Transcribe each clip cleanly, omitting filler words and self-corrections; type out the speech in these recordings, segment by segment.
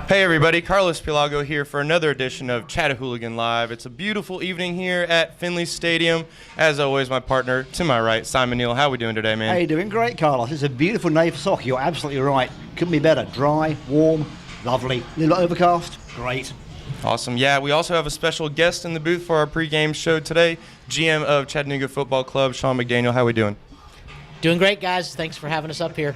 Hey everybody, Carlos Pilago here for another edition of Chattanooga Live. It's a beautiful evening here at Finley Stadium. As always, my partner to my right, Simon Neal. How are we doing today, man? How you doing? Great, Carlos. It's a beautiful day for soccer. You're absolutely right. Couldn't be better. Dry, warm, lovely. A little overcast. Great. Awesome. Yeah, we also have a special guest in the booth for our pregame show today, GM of Chattanooga Football Club, Sean McDaniel. How are we doing? Doing great, guys. Thanks for having us up here.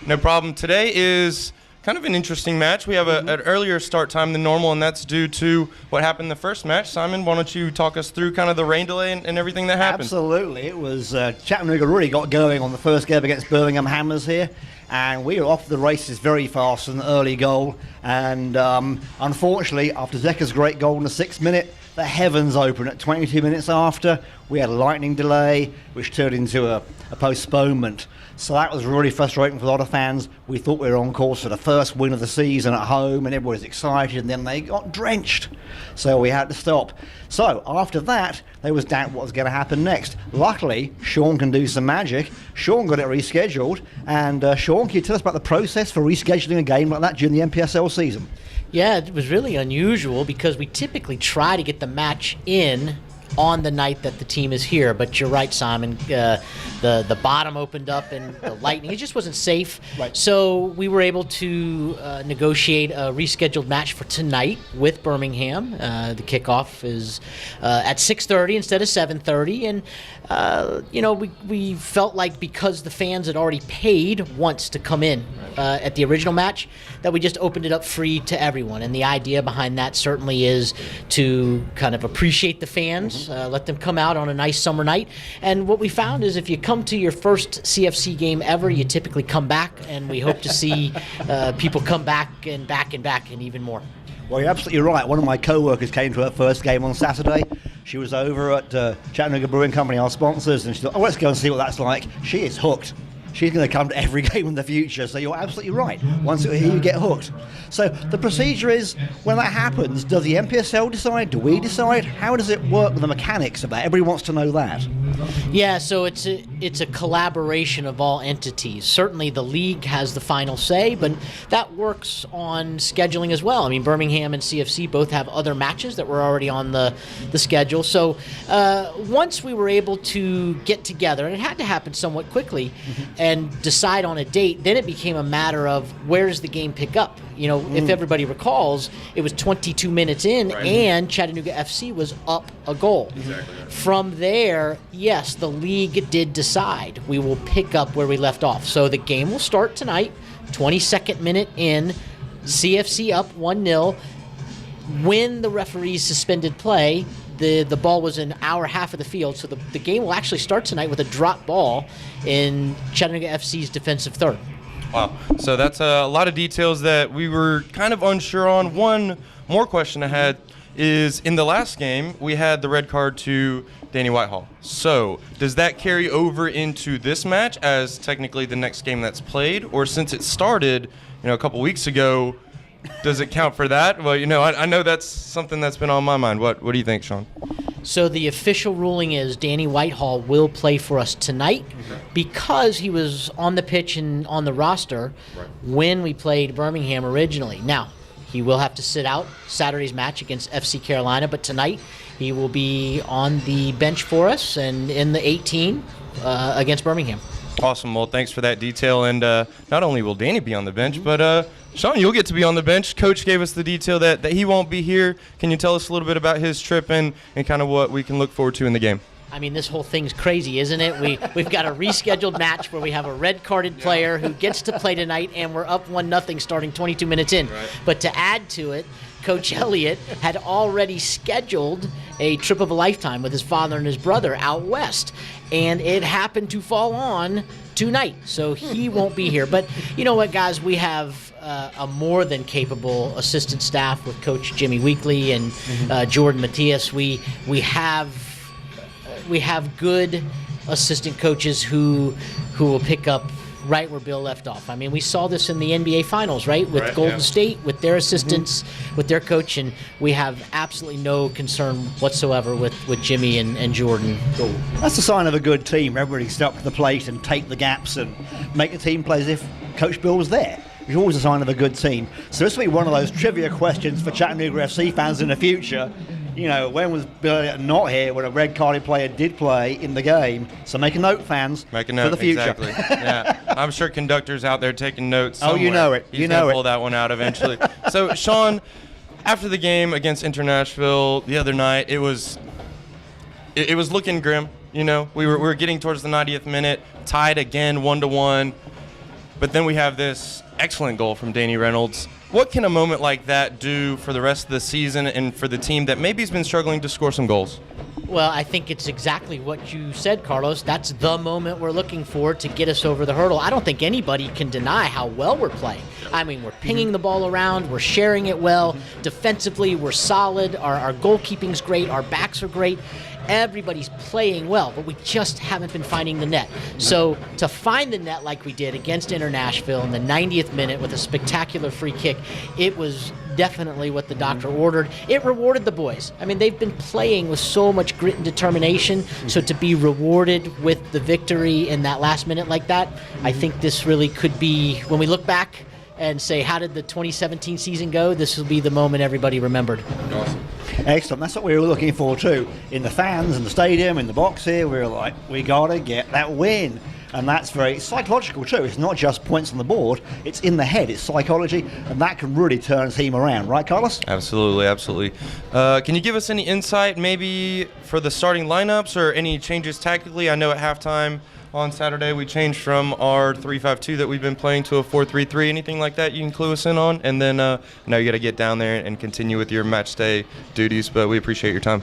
No problem. Today is kind of an interesting match. We have an earlier start time than normal, and that's due to what happened in the first match. Simon, why don't you talk us through kind of the rain delay and everything that happened? Absolutely. It was Chattanooga really got going on the first game against Birmingham Hammers here, and we were off the races very fast with an early goal. And unfortunately, after Zeker's great goal in the 6th minute, the heavens opened at 22 minutes after. We had a lightning delay, which turned into a postponement. So that was really frustrating for a lot of fans. We thought we were on course for the first win of the season at home, and everybody was excited, and then they got drenched. So we had to stop. So after that, there was doubt what was going to happen next. Luckily, Sean can do some magic. Sean got it rescheduled. And Sean, can you tell us about the process for rescheduling a game like that during the NPSL season? Yeah, it was really unusual because we typically try to get the match in on the night that the team is here. But you're right, Simon. The bottom opened up and the lightning, it just wasn't safe. Right. So we were able to negotiate a rescheduled match for tonight with Birmingham. The kickoff is at 6:30 instead of 7:30. And, we felt like because the fans had already paid once to come in at the original match, that we just opened it up free to everyone. And the idea behind that certainly is to kind of appreciate the fans, let them come out on a nice summer night. And what we found is if you come to your first CFC game ever, you typically come back, and we hope to see people come back and back and back and even more. Well, you're absolutely right. One of my co-workers came to her first game on Saturday. She was over at Chattanooga Brewing Company, our sponsors, and she thought, let's go and see what that's like. She is hooked. She's going to come to every game in the future, so you're absolutely right. Once you're here, you get hooked. So the procedure is, when that happens, does the NPSL decide? Do we decide? How does it work with the mechanics of that? Everybody wants to know that. Yeah, so it's a collaboration of all entities. Certainly the league has the final say, but that works on scheduling as well. I mean, Birmingham and CFC both have other matches that were already on the schedule. So once we were able to get together, and it had to happen somewhat quickly, and decide on a date, then it became a matter of where does the game pick up? If everybody recalls, it was 22 minutes in, right, and Chattanooga FC was up a goal. Exactly. From there, yes, the league did decide we will pick up where we left off. So the game will start tonight, 22nd minute in, CFC up 1-0. When the referees suspended play, the ball was in our half of the field, so the game will actually start tonight with a drop ball in Chattanooga FC's defensive third. Wow. So that's a lot of details that we were kind of unsure on. One more question I had is, in the last game, we had the red card to Danny Whitehall. So does that carry over into this match as technically the next game that's played? Or since it started, a couple weeks ago, does it count for that? Well, I know that's something that's been on my mind. What do you think, Sean? So the official ruling is Danny Whitehall will play for us tonight because he was on the pitch and on the roster when we played Birmingham originally. Now, he will have to sit out Saturday's match against FC Carolina, but tonight he will be on the bench for us and in the 18 against Birmingham. Awesome. Well, thanks for that detail. And not only will Danny be on the bench, but Sean, you'll get to be on the bench. Coach gave us the detail that he won't be here. Can you tell us a little bit about his trip and kind of what we can look forward to in the game? I mean, this whole thing's crazy, isn't it? We've got a rescheduled match where we have a red-carded player who gets to play tonight, and we're up 1-0 starting 22 minutes in. Right. But to add to it, Coach Elliott had already scheduled a trip of a lifetime with his father and his brother out west, and it happened to fall on tonight, so he won't be here. But you know what, guys? We have a more than capable assistant staff with Coach Jimmy Weekly and Jordan Matias. We have good assistant coaches who will pick up right where Bill left off. I mean, we saw this in the NBA Finals, right? With Golden State, with their assistants, with their coach, and we have absolutely no concern whatsoever with Jimmy and Jordan. Cool. That's a sign of a good team. Everybody step up to the plate and take the gaps and make the team play as if Coach Bill was there. which is always a sign of a good team. So this will be one of those trivia questions for Chattanooga FC fans in the future. You know, when was Bill not here when a red-carded player did play in the game? So make a note, fans, make a note, for the future. Exactly. Yeah, I'm sure conductors out there taking notes somewhere. Oh, you know it. He's gonna pull that one out eventually. So, Sean, after the game against Nashville the other night, it was looking grim. You know, we were getting towards the 90th minute, tied again 1-1, but then we have this excellent goal from Danny Reynolds. What can a moment like that do for the rest of the season and for the team that maybe has been struggling to score some goals? Well, I think it's exactly what you said, Carlos. That's the moment we're looking for to get us over the hurdle. I don't think anybody can deny how well we're playing. I mean, we're pinging the ball around, we're sharing it well. Defensively, we're solid. Our goalkeeping's great, our backs are great. Everybody's playing well, but we just haven't been finding the net. So to find the net like we did against Nashville in the 90th minute with a spectacular free kick, it was definitely what the doctor ordered. It rewarded the boys. I mean, they've been playing with so much grit and determination, so to be rewarded with the victory in that last minute like that, I think this really could be, when we look back and say, how did the 2017 season go? This will be the moment everybody remembered. Awesome. Excellent. That's what we were looking for too. In the fans, in the stadium, in the box here, we were like, we got to get that win. And that's very psychological too. It's not just points on the board. It's in the head. It's psychology. And that can really turn a team around. Right, Carlos? Absolutely, absolutely. Can you give us any insight maybe for the starting lineups or any changes tactically? I know at halftime on Saturday we changed from our 3-5-2 that we've been playing to a 4-3-3. Anything like that you can clue us in on? And then now you got to get down there and continue with your match day duties, but we appreciate your time.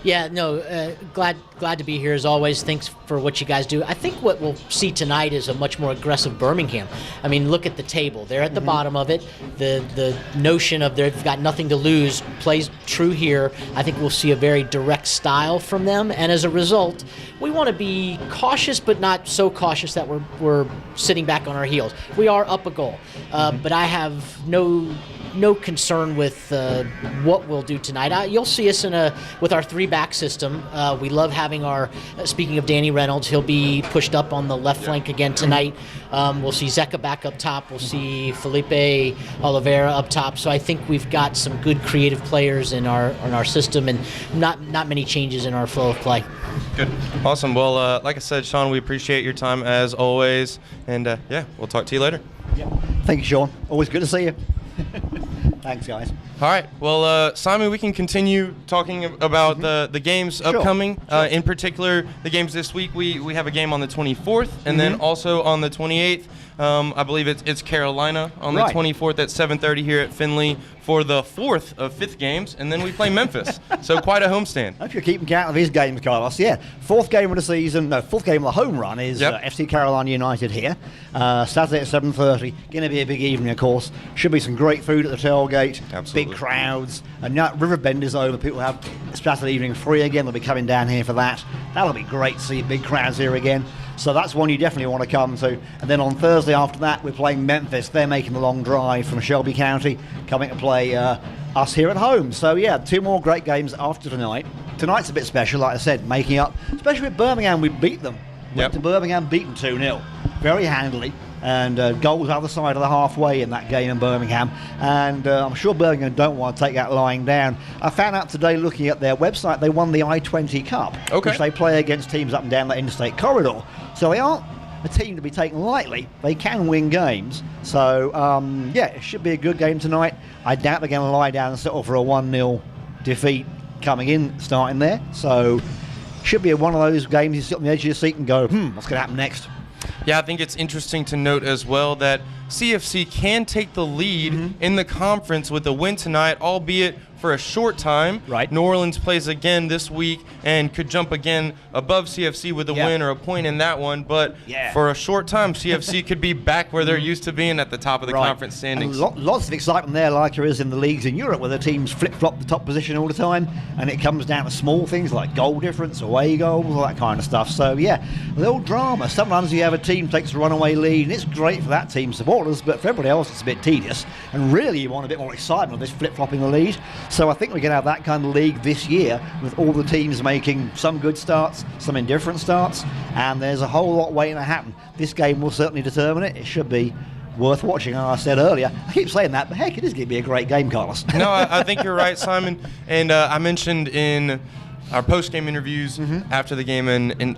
Yeah, no, glad to be here as always. Thanks for what you guys do. I think what we'll see tonight is a much more aggressive Birmingham. I mean, look at the table. They're at the bottom of it. The notion of they've got nothing to lose plays true here. I think we'll see a very direct style from them, and as a result, we want to be cautious, but not so cautious that we're sitting back on our heels. We are up a goal, but I have no concern with what we'll do tonight. You'll see us with our three-back system. We love having our, speaking of Danny Reynolds, he'll be pushed up on the left flank again tonight. We'll see Zeka back up top. We'll see Felipe Oliveira up top. So I think we've got some good creative players in our system and not many changes in our flow of play. Good. Awesome. Well, like I said, Sean, we appreciate your time as always. And yeah, we'll talk to you later. Yeah. Thank you, Sean. Always good to see you. Thanks, guys. All right. Well, Simon, we can continue talking about the games upcoming. Sure. In particular, the games this week. We have a game on the 24th, and then also on the 28th. I believe it's Carolina on the 24th at 7:30 here at Finley for the fourth of fifth games, and then we play Memphis. So quite a homestand. I hope you're keeping count of his games, Carlos. Yeah, fourth game of the home run is FC Carolina United here. Saturday at 7:30. Going to be a big evening, of course. Should be some great food at the tailgate. Absolutely. Big crowds. And now Riverbend is over. People have Saturday evening free again. They'll be coming down here for that. That'll be great to see big crowds here again. So that's one you definitely want to come to. And then on Thursday after that, we're playing Memphis. They're making the long drive from Shelby County, coming to play us here at home. So yeah, two more great games after tonight. Tonight's a bit special, like I said, making up, especially with Birmingham. We beat them. Went to Birmingham, beaten 2-0. Very handily. And goals either side of the halfway in that game in Birmingham. And I'm sure Birmingham don't want to take that lying down. I found out today, looking at their website, they won the I-20 Cup, which they play against teams up and down the interstate corridor. So they aren't a team to be taken lightly. They can win games. So, yeah, it should be a good game tonight. I doubt they're going to lie down and settle for a 1-0 defeat coming in, starting there. So, should be one of those games you sit on the edge of your seat and go, what's going to happen next? Yeah, I think it's interesting to note as well that CFC can take the lead in the conference with a win tonight, albeit for a short time. Right. New Orleans plays again this week and could jump again above CFC with a win or a point in that one. But for a short time, CFC could be back where they're used to being at the top of the conference standings. And lots of excitement there, like there is in the leagues in Europe, where the teams flip-flop the top position all the time, and it comes down to small things like goal difference, away goals, all that kind of stuff. So, yeah, a little drama. Sometimes you have a team takes a runaway lead, and it's great for that team's supporters, but for everybody else, it's a bit tedious. And really, you want a bit more excitement of this flip-flopping the lead. So I think we're going to have that kind of league this year, with all the teams making some good starts, some indifferent starts, and there's a whole lot waiting to happen. This game will certainly determine it. It should be worth watching. And I said earlier, I keep saying that, but heck, it is going to be a great game, Carlos. No, I think you're right, Simon. And I mentioned in our post-game interviews after the game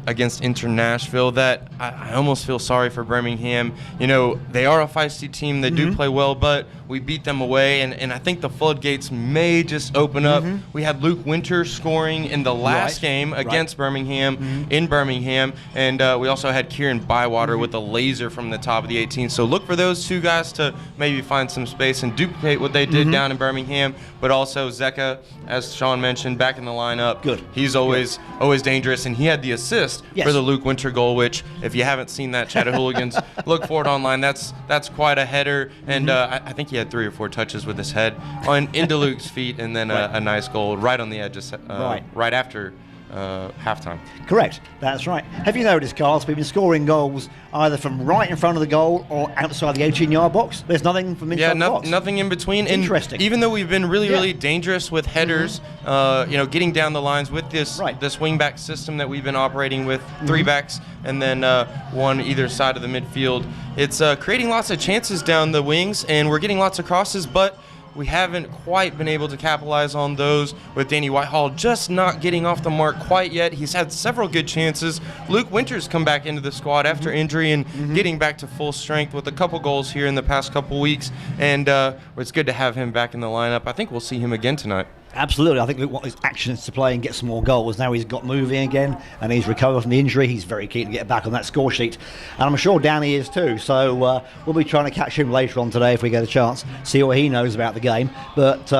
against Inter Nashville that I almost feel sorry for Birmingham. You know, they are a feisty team. They do play well, but we beat them away, and I think the floodgates may just open up. We had Luke Winter scoring in the last game against Birmingham in Birmingham, and we also had Kieran Bywater with a laser from the top of the 18. So look for those two guys to maybe find some space and duplicate what they did down in Birmingham, but also Zeka, as Sean mentioned, back in the lineup. Good. He's always dangerous, and he had the assist for the Luke Winter goal, which if you haven't seen that, Chatahooligans, look for it online. That's quite a header, and I think he had 3 or 4 touches with his head into Luke's feet, and then a nice goal right on the edge, right after halftime. Correct. That's right. Have you noticed, Carlos, we've been scoring goals either from right in front of the goal or outside the 18-yard box? There's nothing from inside the box. Nothing in between. Interesting. And even though we've been really dangerous with headers, getting down the lines with this wing-back system that we've been operating with, 3 backs and then 1 either side of the midfield, it's creating lots of chances down the wings, and we're getting lots of crosses, but we haven't quite been able to capitalize on those, with Danny Whitehall just not getting off the mark quite yet. He's had several good chances. Luke Winters come back into the squad after injury and getting back to full strength with a couple goals here in the past couple weeks, and it's good to have him back in the lineup. I think we'll see him again tonight. Absolutely. I think Luke wants his actions to play and get some more goals. Now he's got moving again and he's recovered from the injury. He's very keen to get back on that score sheet. And I'm sure Danny is too. So we'll be trying to catch him later on today if we get a chance, see what he knows about the game. But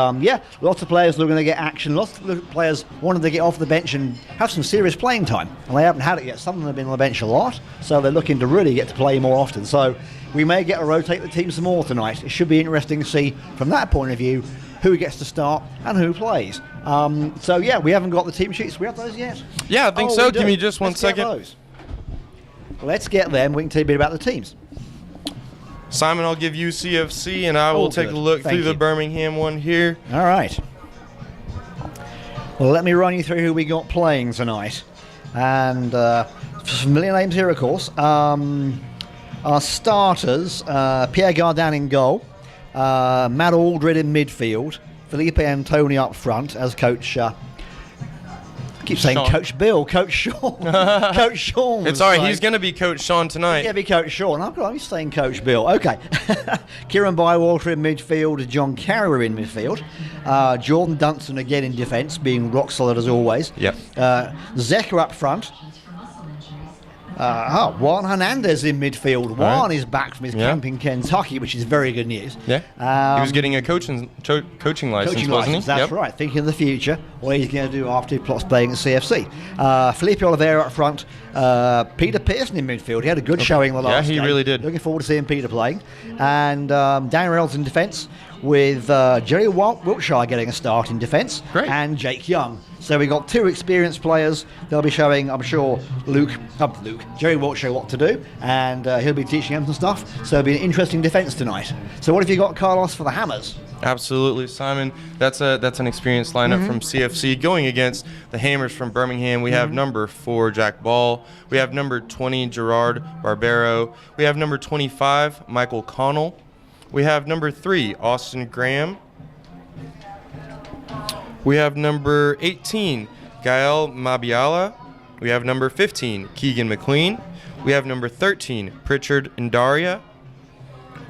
lots of players looking to get action. Lots of players wanting to get off the bench and have some serious playing time. And they haven't had it yet. Some of them have been on the bench a lot. So they're looking to really get to play more often. So we may get to rotate the team some more tonight. It should be interesting to see from that point of view who gets to start and who plays. We haven't got the team sheets. We have those yet? Yeah, I think so. Give me just one second. Let's get them. We can tell you a bit about the teams. Simon, I'll give you CFC, and I will take a look through the Birmingham one here. All right. Well, let me run you through who we got playing tonight. And familiar names here, of course. Our starters, Pierre Gardin in goal. Matt Aldred in midfield, Felipe Antoni up front as coach. I keep saying Sean. Coach Bill, Coach Sean, Coach Sean. It's all right. He's going to be Coach Sean tonight. Yeah, be Coach Sean. I'm saying Coach Bill. Okay. Kieran Bywater in midfield, John Carrier in midfield, Jordan Dunson again in defence, being rock solid as always. Yep. Zeka up front. Juan Hernandez in midfield. Juan is back from his camp in Kentucky, which is very good news. Yeah, he was getting a coaching license, wasn't he? That's right. Thinking of the future, what he's going to do after he plots playing at CFC. Felipe Oliveira up front. Peter Pearson in midfield. He had a good showing the last game. Yeah, he really did. Looking forward to seeing Peter playing. And Dan Reynolds in defence, with Jerry Wiltshire getting a start in defence. Great. And Jake Young. So we got 2 experienced players. They'll be showing, I'm sure, Jerry Wiltshire what to do, and he'll be teaching them some stuff. So it'll be an interesting defence tonight. So what have you got, Carlos, for the Hammers? Absolutely, Simon. That's an experienced lineup from CFC going against the Hammers from Birmingham. We have number 4, Jack Ball. We have number 20, Gerard Barbero. We have number 25, Michael Connell. We have number 3, Austin Graham. We have number 18, Gael Mabiala. We have number 15, Keegan McLean. We have number 13, Pritchard Indaria.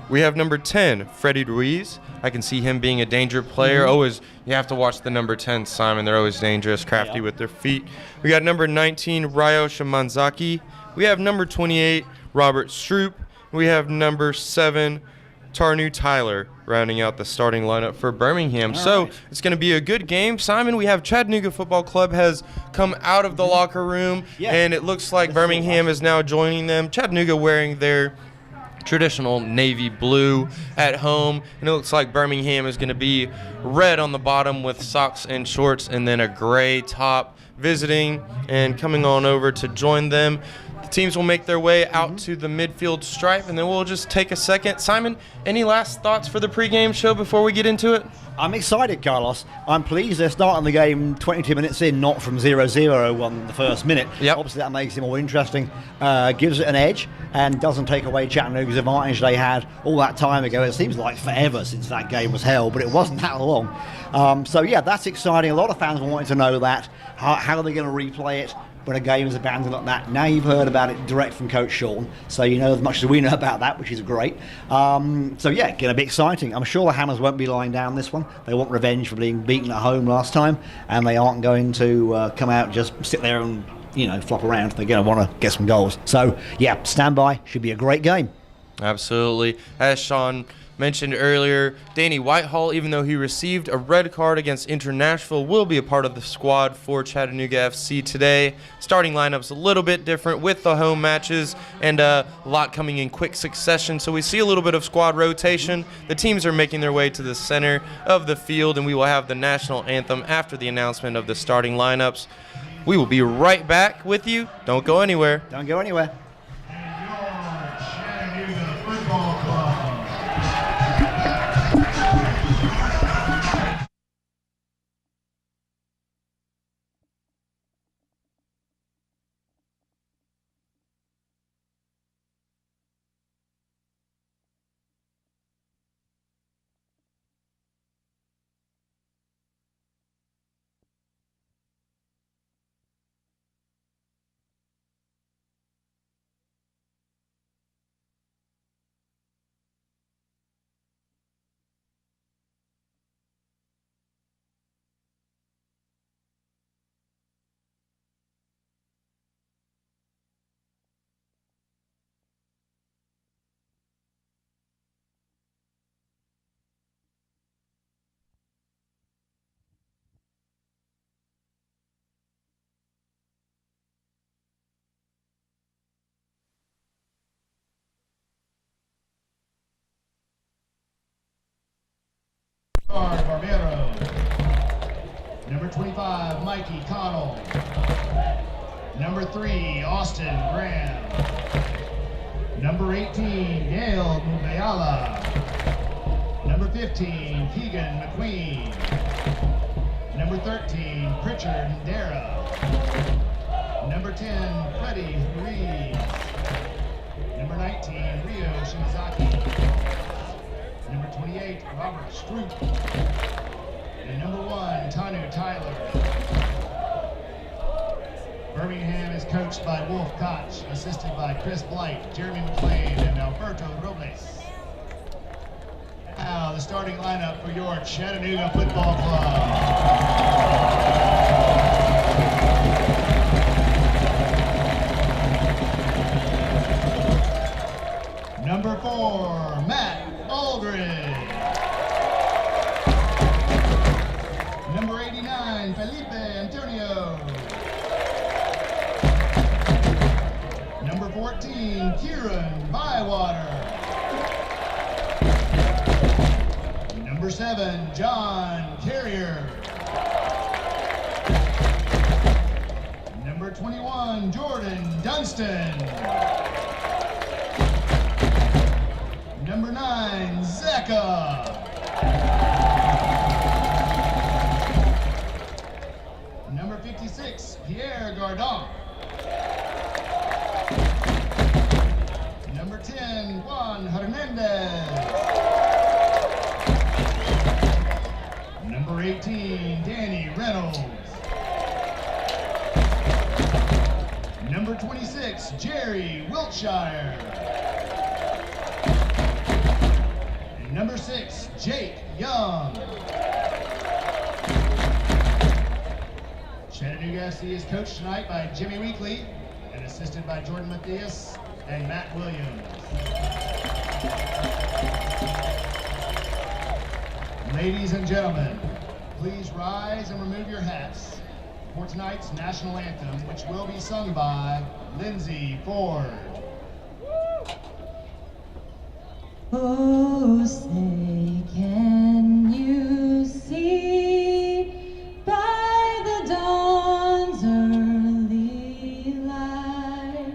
We have number 10, Freddie Ruiz. I can see him being a danger player. Always, you have to watch the number 10, Simon. They're always dangerous, crafty with their feet. We got number 19, Ryo Shimanzaki. We have number 28, Robert Stroop. We have number 7, Tarnu Tyler, rounding out the starting lineup for Birmingham. So it's going to be a good game. Simon, we have Chattanooga Football Club has come out of the locker room, and it looks like Birmingham is now joining them. Chattanooga wearing their traditional navy blue at home, and it looks like Birmingham is going to be red on the bottom with socks and shorts, and then a gray top, visiting and coming on over to join them. The teams will make their way out to the midfield stripe, and then we'll just take a second. Simon, any last thoughts for the pregame show before we get into it? I'm excited, Carlos. I'm pleased they're starting the game 22 minutes in, not from 0-0 on the first minute. Yep. Obviously, that makes it more interesting, gives it an edge, and doesn't take away Chattanooga's advantage they had all that time ago. It seems like forever since that game was held, but it wasn't that long. So, yeah, that's exciting. A lot of fans wanted to know that. How are they going to replay it when a game is abandoned like that? Now you've heard about it direct from Coach Sean, so you know as much as we know about that, which is great. So yeah, going to be exciting. I'm sure the Hammers won't be lying down this one. They want revenge for being beaten at home last time, and they aren't going to come out and just sit there and flop around. They're going to want to get some goals. So yeah, stand by. Should be a great game. Absolutely. As Sean mentioned earlier, Danny Whitehall, even though he received a red card against Nashville, will be a part of the squad for Chattanooga FC today. Starting lineup's a little bit different with the home matches and a lot coming in quick succession, so we see a little bit of squad rotation. The teams are making their way to the center of the field, and we will have the national anthem after the announcement of the starting lineups. We will be right back with you. Don't go anywhere. Don't go anywhere. Barbero. Number 25, Mikey Connell. Number 3, Austin Graham. Number 18, Gail Mubayala. Number 15, Keegan McQueen. Number 13, Pritchard Ndera. Number 10, Freddie Ruiz. Number 19, Rio Shimazaki. Number 28, Robert Stroop. And number 1, Tanu Tyler. Birmingham is coached by Wolf Koch, assisted by Chris Blight, Jeremy McLean, and Alberto Robles. Now, the starting lineup for your Chattanooga Football Club. Number 4, Matt Aldridge. Number 89, Felipe Antonio. Number 14, Kieran Bywater. Number 7, John Carrier. Number 21, Jordan Dunstan. Number 9, Zecca. Number 56, Pierre Gardon. Number 10, Juan Hernandez. Number 18, Danny Reynolds. Number 26, Jerry Wiltshire. Number 6, Jake Young. Chattanooga FC is coached tonight by Jimmy Weekly and assisted by Jordan Mathias and Matt Williams. Ladies and gentlemen, please rise and remove your hats for tonight's national anthem, which will be sung by Lindsay Ford. Oh, say, can you see by the dawn's early light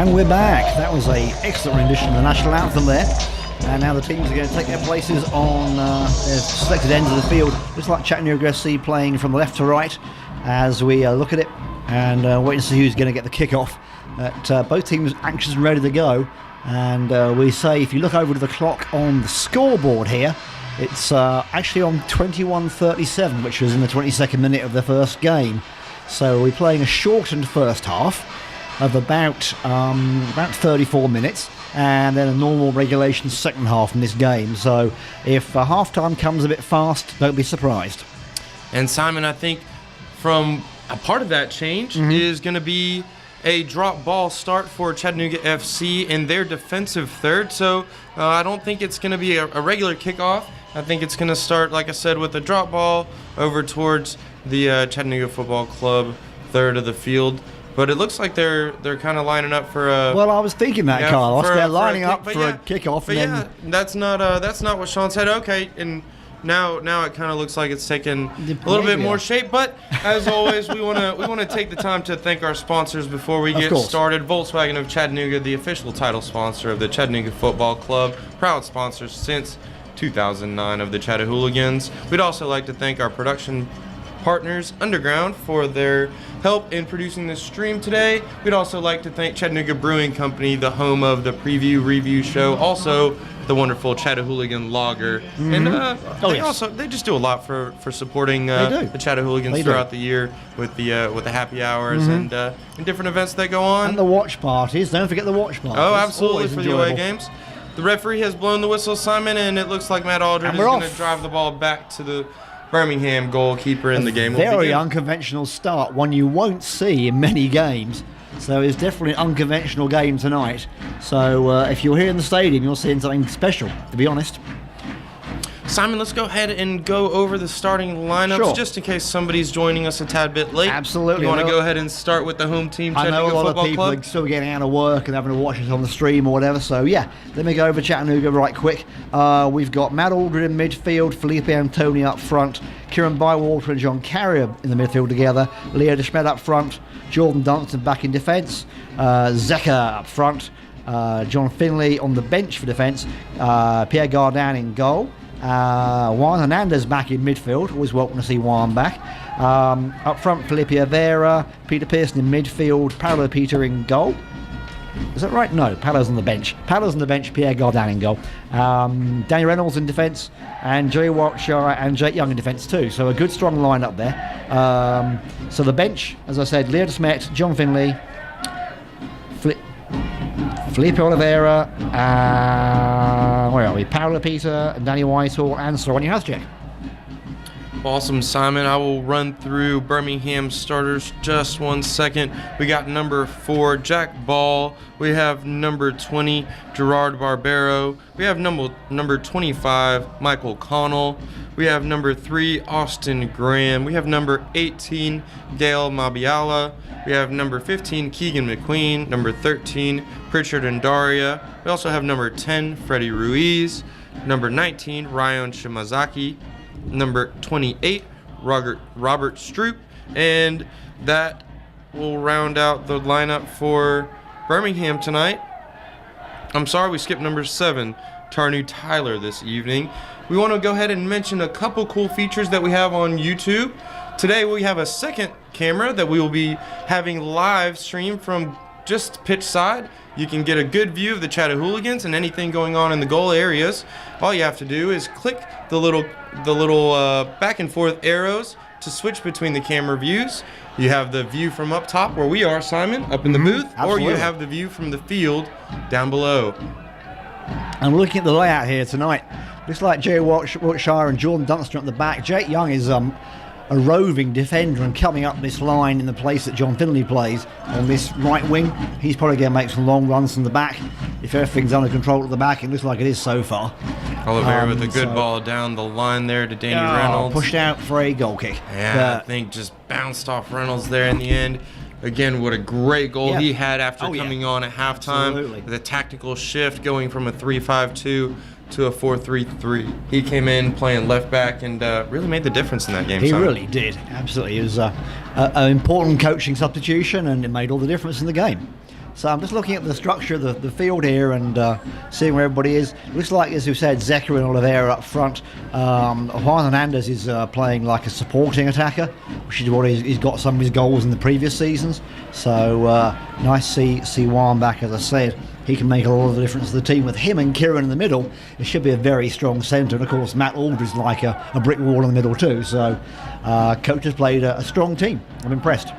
And we're back. That was an excellent rendition of the national anthem there. And now the teams are going to take their places on their selected ends of the field. Looks like Chattanooga FC playing from left to right as we look at it and wait to see who's going to get the kick-off. Both teams anxious and ready to go. And we say, if you look over to the clock on the scoreboard here, it's actually on 21:37, which was in the 22nd minute of the first game. So we're playing a shortened first half of about 34 minutes, and then a normal regulation second half in this game. So if half-time comes a bit fast, don't be surprised. And Simon, I think from a part of that change is going to be a drop ball start for Chattanooga FC in their defensive third. So I don't think it's going to be a regular kickoff. I think it's going to start, like I said, with a drop ball over towards the Chattanooga Football Club third of the field. But it looks like they're kind of lining up for a. Well, I was thinking that, Carlos. They're lining up for a kickoff. But and that's not what Sean said. Okay, and now it kind of looks like it's taken a little bit more shape. But as always, we want to take the time to thank our sponsors before we get started. Volkswagen of Chattanooga, the official title sponsor of the Chattanooga Football Club, proud sponsor since 2009 of the Chattahooligans. We'd also like to thank our production partners, Underground, for their help in producing this stream today. We'd also like to thank Chattanooga Brewing Company, the home of the preview review show, also the wonderful Chattahooligan Lager. And they just do a lot for supporting the Chattahooligans throughout the year with the happy hours and different events that go on. And the watch parties. Don't forget the watch parties. Oh, absolutely, for the away games. The referee has blown the whistle, Simon, and it looks like Matt Aldred is going to drive the ball back to the Birmingham goalkeeper in the game. Very unconventional start, one you won't see in many games. So it's definitely an unconventional game tonight. So if you're here in the stadium, you're seeing something special, to be honest. Simon, let's go ahead and go over the starting lineups just in case somebody's joining us a tad bit late. Absolutely. You want to go ahead and start with the home team, Chattanooga Football Club? I know a lot of people are still getting out of work and having to watch it on the stream or whatever. So, yeah, let me go over Chattanooga right quick. We've got Matt Aldred in midfield, Felipe Antoni up front, Kieran Bywater and John Carrier in the midfield together, Leo DeSmet up front, Jordan Dunstan back in defence, Zeka up front, John Finley on the bench for defence, Pierre Gardin in goal. Juan Hernandez back in midfield. Always welcome to see Juan back. Up front, Felipe Vera, Peter Pearson in midfield, Paolo Peter in goal. Is that right? No, Paolo's on the bench. Paolo's on the bench, Pierre Gardin in goal. Danny Reynolds in defence, and Joey Wiltshire and Jake Young in defence too. So a good strong line up there. So the bench, as I said, Leo DeSmet, John Finley, Felipe Oliveira, where are we? Paolo Peter, and Danny Whitehall, and Soren Jacek. Awesome, Simon. I will run through Birmingham starters just 1 second. We got number 4, Jack Ball. We have number 20, Gerard Barbero. We have number 25, Michael Connell. We have number 3, Austin Graham. We have number 18, Gail Mabiala. We have number 15, Keegan McQueen. Number 13, Pritchard and Daria. We also have number 10, Freddie Ruiz. Number 19, Ryan Shimazaki. Number 28, Robert Stroop. And that will round out the lineup for Birmingham tonight. I'm sorry, we skipped number 7, Tarnu Tyler this evening. We want to go ahead and mention a couple cool features that we have on YouTube. Today we have a second camera that we will be having live stream from just pitch side. You can get a good view of the Chattahooligans and anything going on in the goal areas. All you have to do is click the little back and forth arrows to switch between the camera views. You have the view from up top where we are, Simon, up in the booth, Absolutely. or you have the view from the field down below. And looking at the layout here tonight, looks like Jay Wiltshire and Jordan Dunstan at the back. Jake Young is a roving defender and coming up this line in the place that John Finley plays on this right wing. He's probably going to make some long runs from the back if everything's under control at the back. It looks like it is so far. Oliveira with a good ball down the line there to Danny Reynolds. Pushed out for a goal kick. Yeah, I think just bounced off Reynolds there in the end. Again, what a great goal he had after coming on at halftime. Absolutely. The tactical shift going from a 3-5-2 to a 4-3-3. He came in playing left back and really made the difference in that game. He really did. Absolutely. It was an important coaching substitution and it made all the difference in the game. So I'm just looking at the structure of the field here and seeing where everybody is. Looks like, as you said, Zeka and Oliveira up front. Juan Hernandez is playing like a supporting attacker, which is what he's got some of his goals in the previous seasons. So nice to see Juan back, as I said. He can make a lot of the difference to the team. With him and Kieran in the middle, it should be a very strong centre. And of course, Matt Aldridge like a brick wall in the middle too. So coach has played a strong team. I'm impressed.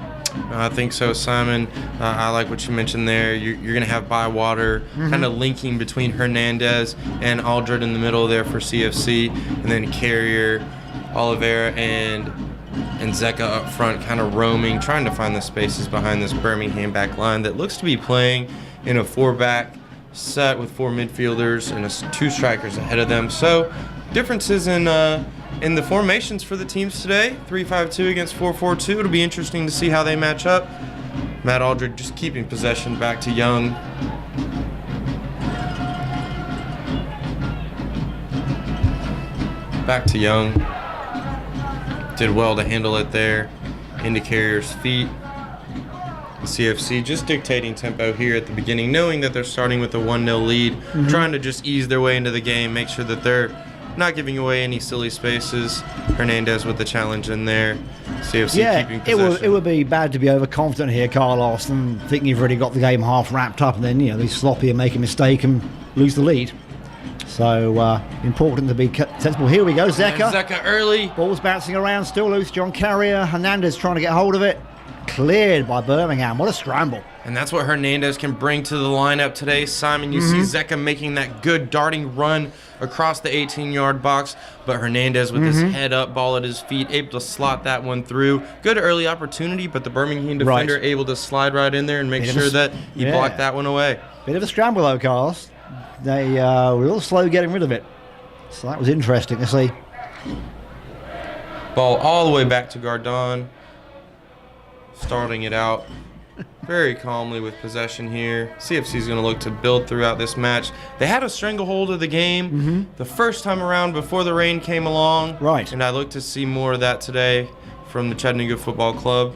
I think so, Simon. I like what you mentioned there. You're going to have Bywater kind of linking between Hernandez and Aldred in the middle there for CFC, and then Carrier, Oliveira, and Zeka up front kind of roaming, trying to find the spaces behind this Birmingham back line that looks to be playing in a 4-back set with 4 midfielders and 2 strikers ahead of them. So differences in the formations for the teams today, 3-5-2 against 4-4-2. It'll be interesting to see how they match up. Matt Aldridge just keeping possession back to Young. Back to Young. Did well to handle it there. Into Carrier's feet. The CFC just dictating tempo here at the beginning, knowing that they're starting with a 1-0 lead, trying to just ease their way into the game, make sure that they're not giving away any silly spaces. Hernandez with the challenge in there. CFC keeping possession. It would be bad to be overconfident here, Carlos, and thinking you've already got the game half wrapped up, and then be sloppy and make a mistake and lose the lead. So important to be sensible. Here we go, Zeka. Zeka early. Ball's bouncing around, still loose. John Carrier. Hernandez trying to get hold of it. Cleared by Birmingham. What a scramble. And that's what Hernandez can bring to the lineup today. Simon, you see Zeka making that good darting run across the 18-yard box, but Hernandez with his head up, ball at his feet, able to slot that one through. Good early opportunity, but the Birmingham defender able to slide right in there and make sure that he blocked that one away. Bit of a scramble though, Carlos. They were a little slow getting rid of it. So that was interesting to see. Ball all the way back to Gardon. Starting it out very calmly with possession here. CFC is going to look to build throughout this match. They had a stranglehold of the game the first time around before the rain came along. Right. And I look to see more of that today from the Chattanooga Football Club.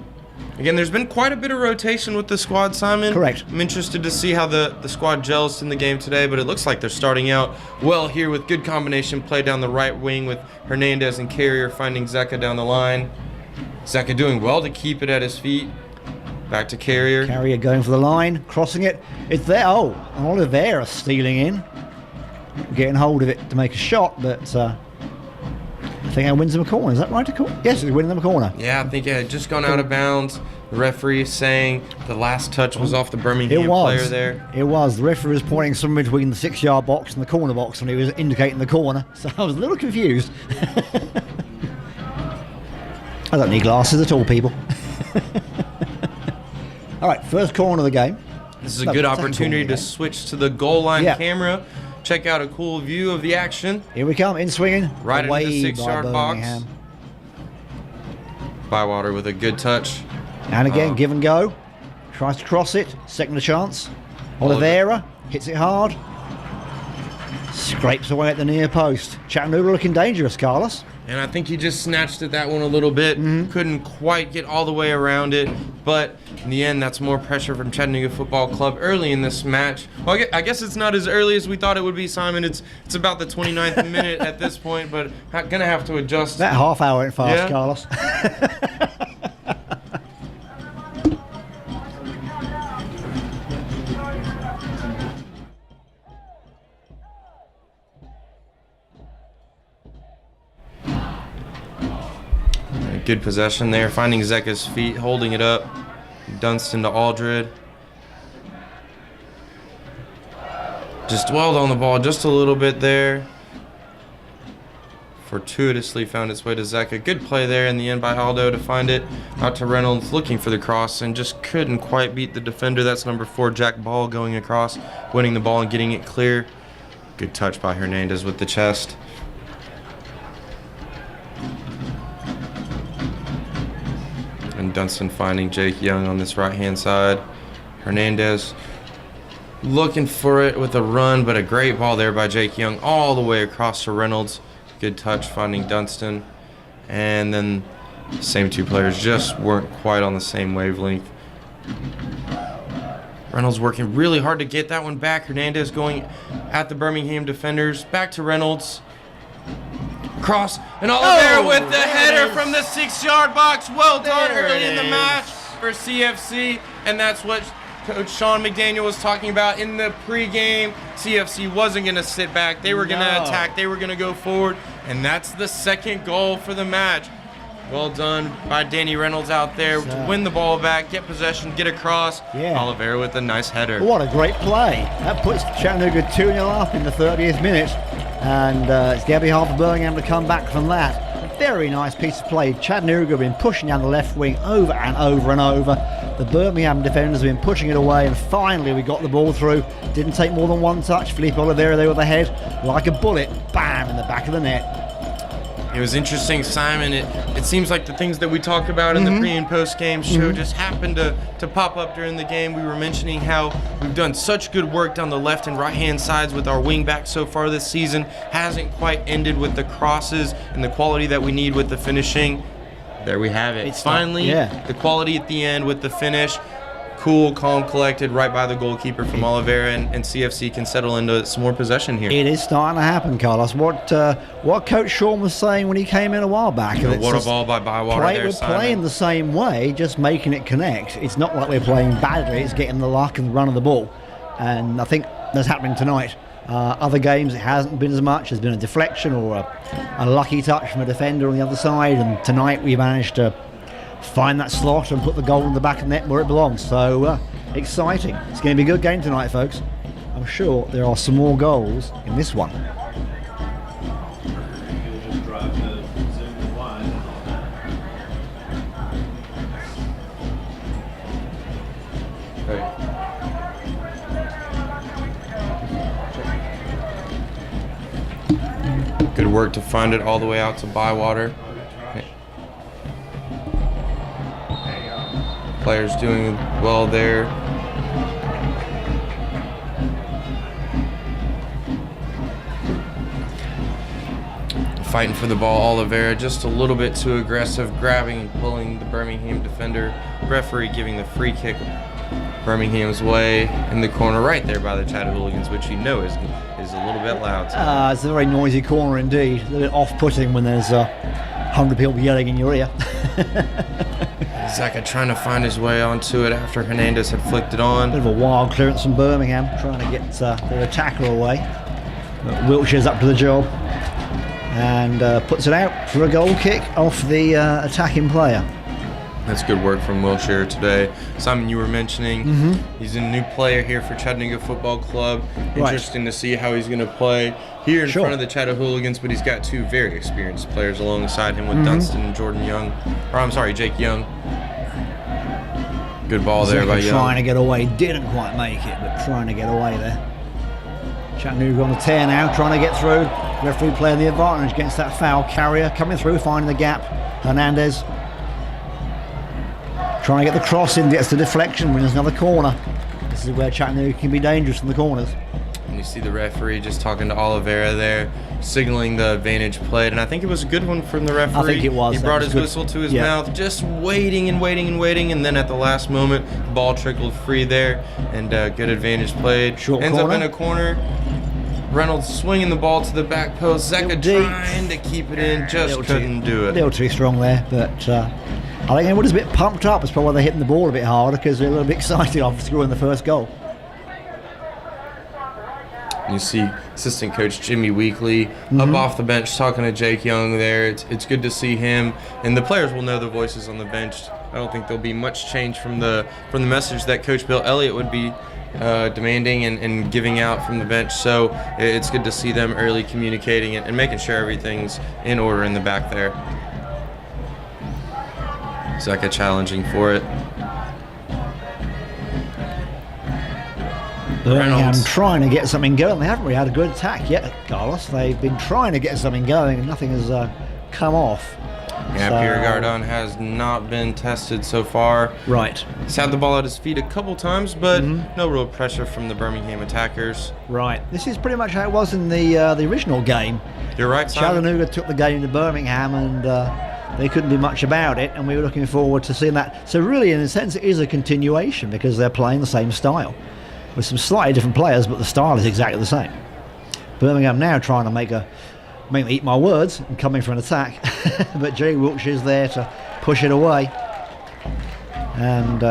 Again, there's been quite a bit of rotation with the squad, Simon. Correct. I'm interested to see how the squad gels in the game today, but it looks like they're starting out well here with good combination play down the right wing with Hernandez and Carrier finding Zeka down the line. Zeka doing well to keep it at his feet. Back to Carrier. Carrier going for the line, crossing it. It's there. Oh, and Oliveira stealing in. Getting hold of it to make a shot, but I think that wins them a corner. Is that right? Yes, it's winning them a corner. Yeah, I think it had just gone out of bounds. The referee saying the last touch was off the Birmingham player there. It was. The referee was pointing somewhere between the 6-yard box and the corner box, and he was indicating the corner. So I was a little confused. I don't need glasses at all, people. All right, first corner of the game. This is a good opportunity to switch to the goal line camera. Check out a cool view of the action. Here we come, in swinging. Right into the 6-yard box. Birmingham. Bywater with a good touch. And again, give and go. Tries to cross it. Second chance. Oliveira hits it hard. Scrapes away at the near post. Chattanooga looking dangerous, Carlos. And I think he just snatched at that one a little bit. Couldn't quite get all the way around it. But in the end, that's more pressure from Chattanooga Football Club early in this match. Well, I guess it's not as early as we thought it would be, Simon. It's about the 29th minute at this point, but going to have to adjust. That half hour went fast, Carlos. Good possession there, finding Zeka's feet, holding it up. Dunstan to Aldred. Just dwelled on the ball just a little bit there. Fortuitously found its way to Zeka. Good play there in the end by Aldo to find it out to Reynolds, looking for the cross and just couldn't quite beat the defender. That's number 4, Jack Ball, going across, winning the ball and getting it clear. Good touch by Hernandez with the chest. And Dunstan finding Jake Young on this right-hand side. Hernandez looking for it with a run, but a great ball there by Jake Young all the way across to Reynolds. Good touch finding Dunstan. And then the same two players just weren't quite on the same wavelength. Reynolds working really hard to get that one back. Hernandez going at the Birmingham defenders. Back to Reynolds. Cross, and Oliveira with the header from the 6-yard box. Well done early in the match for CFC, and that's what Coach Sean McDaniel was talking about in the pregame. CFC wasn't going to sit back. They were going to attack. They were going to go forward, and that's the second goal for the match. Well done by Danny Reynolds out there to win the ball back, get possession, get across. Yeah. Oliveira with a nice header. What a great play. That puts Chattanooga 2-0 up in the 30th minute. And it's going to be hard for Birmingham to come back from that. A very nice piece of play. Chattanooga have been pushing down the left wing over and over and over. The Birmingham defenders have been pushing it away, and finally we got the ball through. Didn't take more than one touch. Felipe Oliveira there with the head, like a bullet, bam, in the back of the net. It was interesting, Simon. It seems like the things that we talk about in the pre- and post-game show just happened to pop up during the game. We were mentioning how we've done such good work down the left and right-hand sides with our wing-back so far this season. Hasn't quite ended with the crosses and the quality that we need with the finishing. There we have it. It's finally, the quality at the end with the finish. Cool, calm, collected, right by the goalkeeper from Oliveira, and CFC can settle into some more possession here. It is starting to happen, Carlos. What Coach Sean was saying when he came in a while back. What a ball by Bywater there, We're Simon. playing the same way, just making it connect. It's not like we're playing badly, it's getting the luck and the run of the ball. And I think that's happening tonight. Other games, it hasn't been as much. There's been a deflection or a lucky touch from a defender on the other side. And tonight we managed to find that slot and put the goal in the back of the net where it belongs. So exciting. It's going to be a good game tonight, folks. I'm sure there are some more goals in this one. Good work to find it all the way out to Bywater. Players doing well there. Fighting for the ball, Oliveira just a little bit too aggressive, grabbing and pulling the Birmingham defender. Referee giving the free kick Birmingham's way in the corner right there by the Chattanooga, which you know is a little bit loud. It's a very noisy corner indeed. A little bit off-putting when there's 100 people yelling in your ear. Zaka trying to find his way onto it after Hernandez had flicked it on. Bit of a wild clearance from Birmingham, trying to get their attacker away. But Wiltshire's up to the job and puts it out for a goal kick off the attacking player. That's good work from Wiltshire today. Simon, you were mentioning he's a new player here for Chattanooga Football Club. Interesting to see how he's going to play here in front of the Chattanooga, but he's got two very experienced players alongside him with Dunstan and Jake Young. Good ball there by Young. Trying to get away, didn't quite make it, but trying to get away there. Chattanooga on the tear now, trying to get through. Referee playing the advantage against that foul. Carrier coming through, finding the gap. Hernandez trying to get the cross in, gets the deflection, wins another corner. This is where Chattanooga can be dangerous from the corners. And you see the referee just talking to Oliveira there, signaling the advantage played, and I think it was a good one from the referee. I think it was. He brought his whistle to his mouth, just waiting and waiting and waiting, and then at the last moment, the ball trickled free there, and good advantage played. Short Ends corner. up in a corner. Reynolds swinging the ball to the back post. Zeka trying to keep it in, just couldn't do it. A little too strong there, but I think everyone's a bit pumped up. It's probably why they're hitting the ball a bit harder, because they're a little bit excited after scoring the first goal. You see assistant coach Jimmy Weekly up off the bench talking to Jake Young there. It's good to see him, and the players will know the voices on the bench. I don't think there'll be much change from the message that Coach Bill Elliott would be demanding and giving out from the bench. So it's good to see them early communicating and making sure everything's in order in the back there. Zeka challenging for it. Birmingham trying to get something going. They haven't really had a good attack yet, Carlos. They've been trying to get something going and nothing has come off. Yeah, Pierre Gardon has not been tested so far. Right. He's had the ball at his feet a couple times, but no real pressure from the Birmingham attackers. Right. This is pretty much how it was in the original game. You're right, Simon. Chattanooga took the game to Birmingham, and they couldn't do much about it, and we were looking forward to seeing that. So really, in a sense, it is a continuation because they're playing the same style with some slightly different players, but the style is exactly the same. Birmingham now trying to make me eat my words and coming for an attack, but Jay Wiltshire's there to push it away. And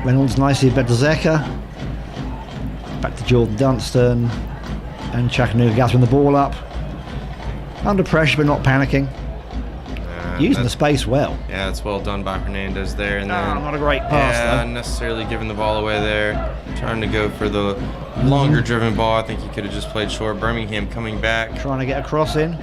Reynolds nicely back to Zeka, back to Jordan Dunstan, and Chattanooga gathering the ball up. Under pressure but not panicking. Using the space well. Yeah, it's well done by Hernandez there. And then, not a great pass yeah, though. Necessarily giving the ball away there. Trying to go for the longer driven ball. I think he could have just played short. Birmingham coming back. Trying to get a cross in.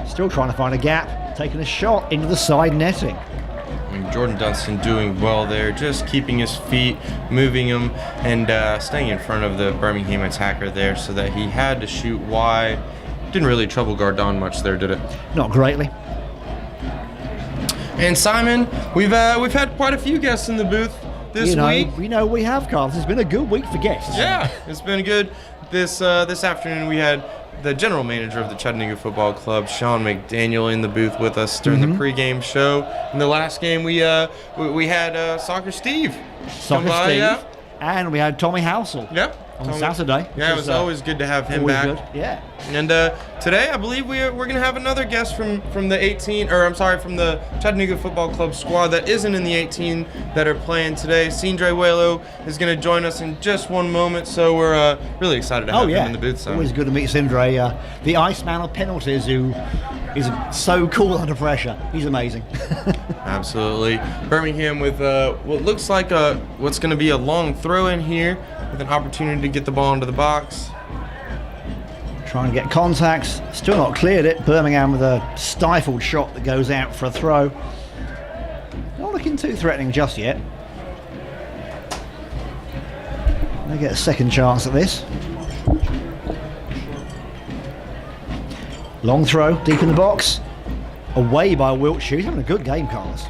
Still trying to find a gap. Taking a shot into the side netting. I mean, Jordan Dunstan doing well there, just keeping his feet, moving him, and staying in front of the Birmingham attacker there so that he had to shoot wide. Didn't really trouble Gardon much there, did it? Not greatly. And Simon, we've had quite a few guests in the booth this week. We have, Carlos. It's been a good week for guests. Yeah, it's been good. This afternoon we had the general manager of the Chattanooga Football Club, Sean McDaniel, in the booth with us during the pregame show. In the last game, we had Soccer Steve. Soccer Steve. Yeah. And we had Tommy Housel. Yep. On Saturday. Yeah, it was always good to have him back. Good. Yeah. And today, I believe we're going to have another guest from the Chattanooga Football Club squad that isn't in the 18 that are playing today. Sindre Welo is going to join us in just one moment, so we're really excited to have him in the booth. So. Always good to meet Sindre, the Iceman of penalties, who is so cool under pressure. He's amazing. Absolutely. Birmingham with what looks like what's going to be a long throw in here with an opportunity to get the ball into the box. Trying to get contacts, still not cleared it. Birmingham with a stifled shot that goes out for a throw. Not looking too threatening just yet. They get a second chance at this. Long throw, deep in the box. Away by Wiltshire. He's having a good game, Carlos.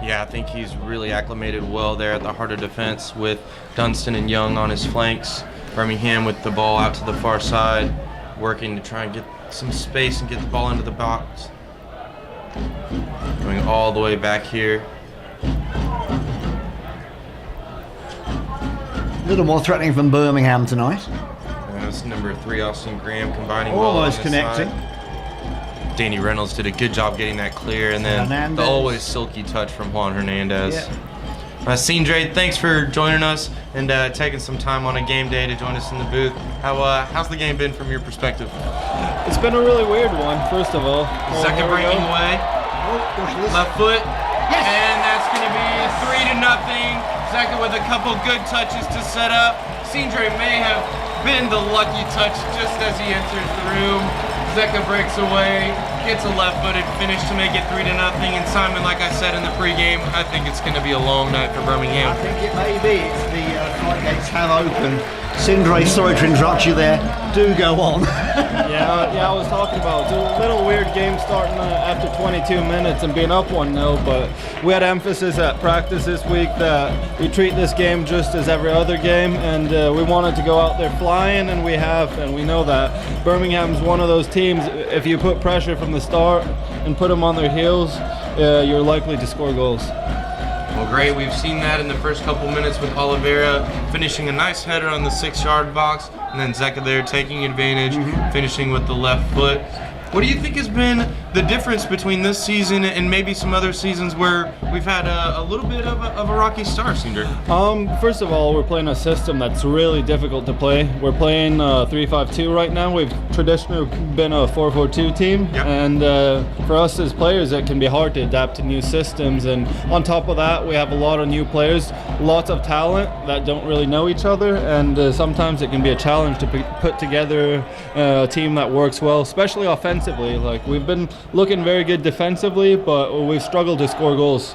Yeah, I think he's really acclimated well there at the heart of defense with Dunstan and Young on his flanks. Birmingham with the ball out to the far side, working to try and get some space and get the ball into the box. Going all the way back here. A little more threatening from Birmingham tonight. That's number 3, Austin Graham, combining almost well connecting. Side. Danny Reynolds did a good job getting that clear, and then the always silky touch from Juan Hernandez. Yeah. Sindre, thanks for joining us and taking some time on a game day to join us in the booth. How's the game been from your perspective? It's been a really weird one, first of all. Second breaking away. Left foot. Yes. And that's going to be 3-0. Zeka with a couple good touches to set up. Sindre may have been the lucky touch just as he enters the room. Zeka breaks away, gets a left-footed finish to make it 3-0. And Simon, like I said in the pregame, I think it's going to be a long night for Birmingham. I think it may be. It's the floodgates have opened. Sindre, sorry to interrupt you there. Do go on. Yeah, I was talking about it's a little weird game starting after 22 minutes and being up 1-0, but we had emphasis at practice this week that we treat this game just as every other game, and we wanted to go out there flying, and we have, and we know that Birmingham's one of those teams. If you put pressure from the start and put them on their heels, you're likely to score goals. Well, great. We've seen that in the first couple minutes with Oliveira finishing a nice header on the 6-yard box, and then Zeka there taking advantage, finishing with the left foot. What do you think has been the difference between this season and maybe some other seasons where we've had a little bit of a rocky start, Sindre? First of all, we're playing a system that's really difficult to play. We're playing 3-5-2 right now. We've traditionally been a 4-4-2 team, and for us as players, it can be hard to adapt to new systems. And on top of that, we have a lot of new players, lots of talent that don't really know each other, and sometimes it can be a challenge to put together a team that works well, especially offensively. Like, we've been looking very good defensively, but we've struggled to score goals.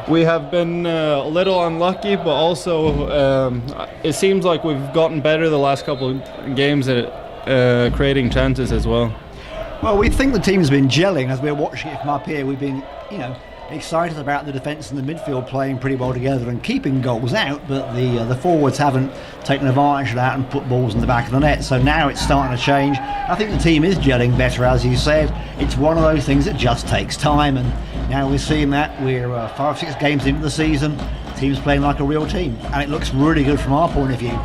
We have been a little unlucky, but also it seems like we've gotten better the last couple of games at creating chances as well. Well, we think the team's been gelling as we're watching it from up here. We've been, excited about the defence and the midfield playing pretty well together and keeping goals out, but the forwards haven't taken advantage of that and put balls in the back of the net. So now it's starting to change. I think the team is gelling better, as you said. It's one of those things that just takes time, and now we're seeing that. We're 5-6 games into the season. The team's playing like a real team, and it looks really good from our point of view.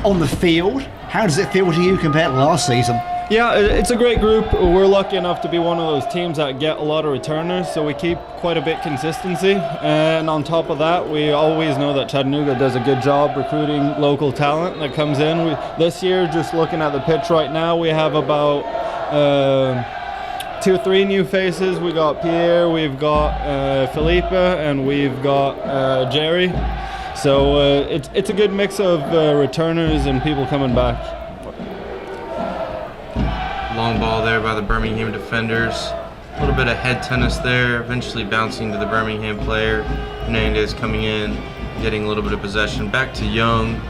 On the field, how does it feel to you compared to last season? Yeah, it's a great group. We're lucky enough to be one of those teams that get a lot of returners, so we keep quite a bit consistency. And on top of that, we always know that Chattanooga does a good job recruiting local talent that comes in. This year, just looking at the pitch right now, we have about 2 or 3 new faces. We got Pierre, we've got Felipe, and we've got Jerry. So it's a good mix of returners and people coming back. Long ball there by the Birmingham defenders. A little bit of head tennis there, eventually bouncing to the Birmingham player. Hernandez coming in, getting a little bit of possession. Back to Young.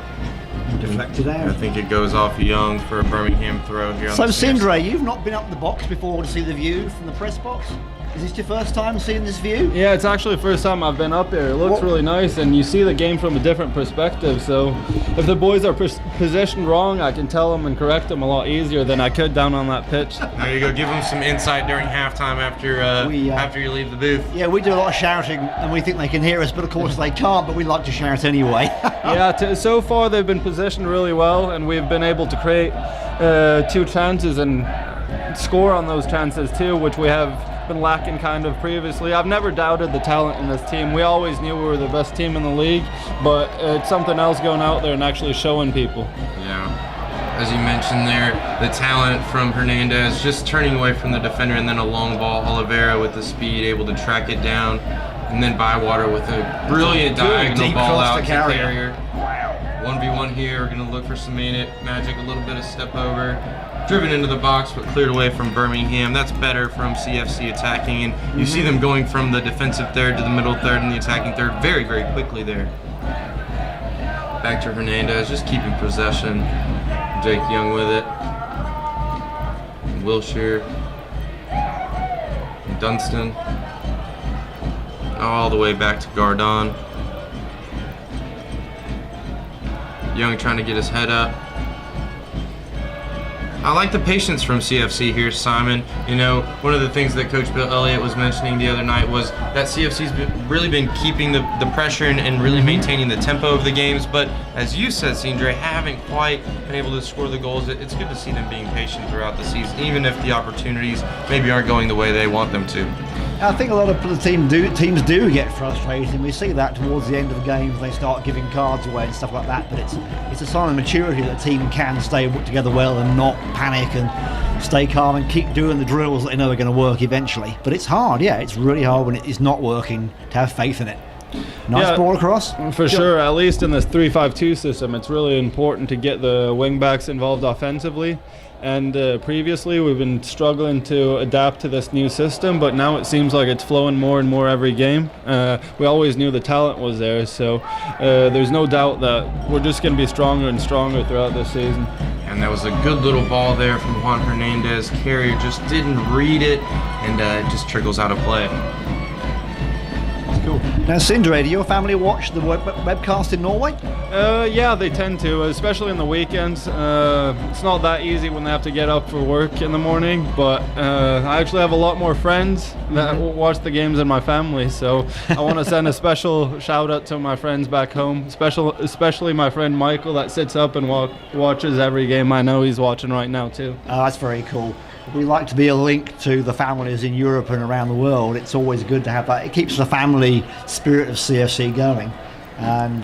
Deflected out. I think it goes off Young for a Birmingham throw here. So, Sindre, you've not been up the box before to see the view from the press box? Is this your first time seeing this view? Yeah, it's actually the first time I've been up here. It looks really nice, and you see the game from a different perspective. So if the boys are positioned wrong, I can tell them and correct them a lot easier than I could down on that pitch. There you go. Give them some insight during halftime after you leave the booth. Yeah, we do a lot of shouting, and we think they can hear us, but of course they can't, but we like to shout anyway. Yeah, so far they've been positioned really well, and we've been able to create 2 chances and score on those chances too, which we have been lacking kind of previously. I've never doubted the talent in this team. We always knew we were the best team in the league, but it's something else going out there and actually showing people. Yeah. As you mentioned there, the talent from Hernandez, just turning away from the defender, and then a long ball. Oliveira with the speed, able to track it down, and then Bywater with a brilliant diagonal ball out to Carrier. Wow. 1v1 here. We're going to look for some magic, a little bit of step over. Driven into the box, but cleared away from Birmingham. That's better from CFC attacking, and you see them going from the defensive third to the middle third and the attacking third very, very quickly there. Back to Hernandez, just keeping possession. Jake Young with it. Wilshire. Dunstan. All the way back to Gardon. Young trying to get his head up. I like the patience from CFC here, Simon. You know, one of the things that Coach Bill Elliott was mentioning the other night was that CFC's really been keeping the pressure and really maintaining the tempo of the games. But as you said, Sindre, haven't quite been able to score the goals. It's good to see them being patient throughout the season, even if the opportunities maybe aren't going the way they want them to. I think a lot of the teams do get frustrated, and we see that towards the end of the games. They start giving cards away and stuff like that, but it's a sign of maturity that a team can stay together well and not panic and stay calm and keep doing the drills that they know are going to work eventually. But it's hard, yeah, it's really hard when it is not working to have faith in it. Nice ball across. For sure, at least in this 3-5-2 system, it's really important to get the wing-backs involved offensively. And previously we've been struggling to adapt to this new system, but now it seems like it's flowing more and more every game. We always knew the talent was there, so there's no doubt that we're just going to be stronger and stronger throughout this season. And that was a good little ball there from Juan Hernandez. Carrier just didn't read it, and it just trickles out of play. Cool. Now, Sindre, do your family watch the webcast in Norway? Yeah, they tend to, especially in the weekends. It's not that easy when they have to get up for work in the morning, but I actually have a lot more friends that watch the games than my family, so I want to send a special shout out to my friends back home, especially my friend Michael that sits up and watches every game. I know he's watching right now too. Oh, that's very cool. We like to be a link to the families in Europe and around the world. It's always good to have that. It keeps the family spirit of CFC going. And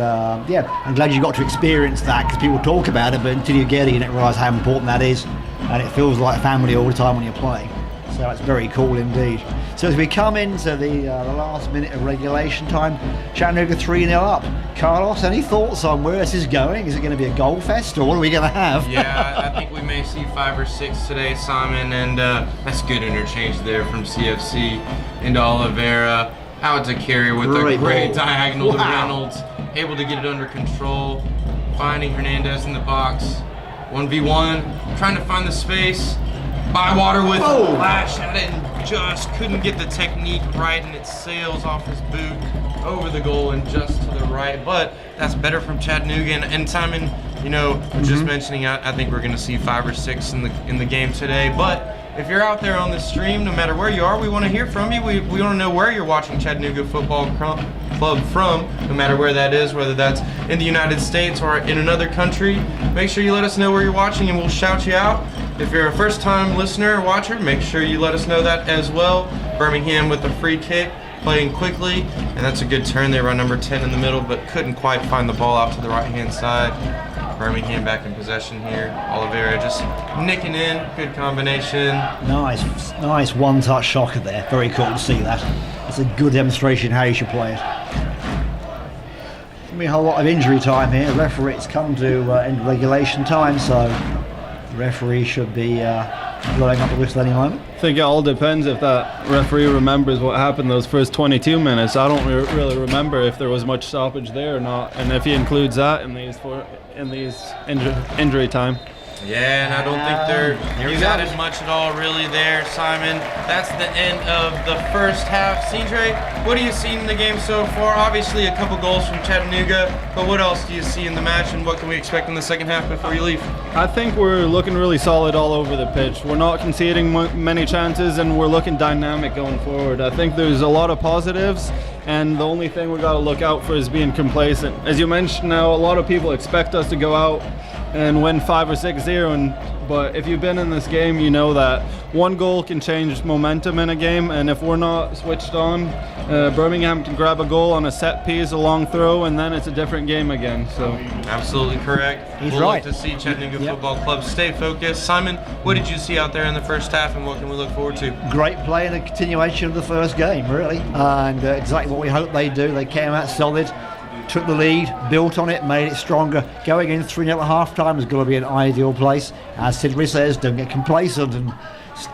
yeah, I'm glad you got to experience that, because people talk about it, but until you get it, you don't realise how important that is. And it feels like family all the time when you're playing. So that's very cool indeed. So as we come into the last minute of regulation time, Chattanooga 3-0 up. Carlos, any thoughts on where this is going? Is it going to be a goal fest, or what are we going to have? Yeah, I think we may see 5 or 6 today, Simon, and that's good interchange there from CFC into Oliveira. Out to Carrier with a great diagonal to Reynolds. Able to get it under control. Finding Hernandez in the box. 1v1. Trying to find the space. Bywater with a flash at it and just couldn't get the technique right, and it sails off his boot over the goal and just to the right. But that's better from Chattanooga. And Simon, you know, just mentioning, I think we're going to see 5 or 6 in the game today. But if you're out there on the stream, no matter where you are, we want to hear from you. We want to know where you're watching Chattanooga Football Club from, no matter where that is, whether that's in the United States or in another country. Make sure you let us know where you're watching and we'll shout you out. If you're a first-time listener or watcher, make sure you let us know that as well. Birmingham with the free kick, playing quickly, and that's a good turn. They run number 10 in the middle, but couldn't quite find the ball out to the right-hand side. Birmingham back in possession here. Oliveira just nicking in. Good combination. Nice one-touch shocker there. Very cool to see that. It's a good demonstration how you should play it. Going to be a whole lot of injury time here. The referee, it's come to end of regulation time, so the referee should be blowing up the whistle any moment. I think it all depends if that referee remembers what happened those first 22 minutes. I don't really remember if there was much stoppage there or not, and if he includes that in these injury time. Yeah, and I don't think he's added much at all really there, Simon. That's the end of the first half. CJ, what do you see in the game so far? Obviously a couple goals from Chattanooga, but what else do you see in the match, and what can we expect in the second half before you leave? I think we're looking really solid all over the pitch. We're not conceding many chances, and we're looking dynamic going forward. I think there's a lot of positives, and the only thing we got to look out for is being complacent. As you mentioned now, a lot of people expect us to go out and win 5 or 6-0, but if you've been in this game, you know that one goal can change momentum in a game, and if we're not switched on, Birmingham can grab a goal on a set piece, a long throw, and then it's a different game again. So absolutely correct. He's we'll right. Look to see Chattanooga Football Club stay focused. Simon, what did you see out there in the first half, and what can we look forward to? Great play and a continuation of the first game, really, and exactly what we hoped they'd do. They came out solid, took the lead, built on it, made it stronger. Going in 3-0 at half-time is going to be an ideal place. As Sidbury says, don't get complacent and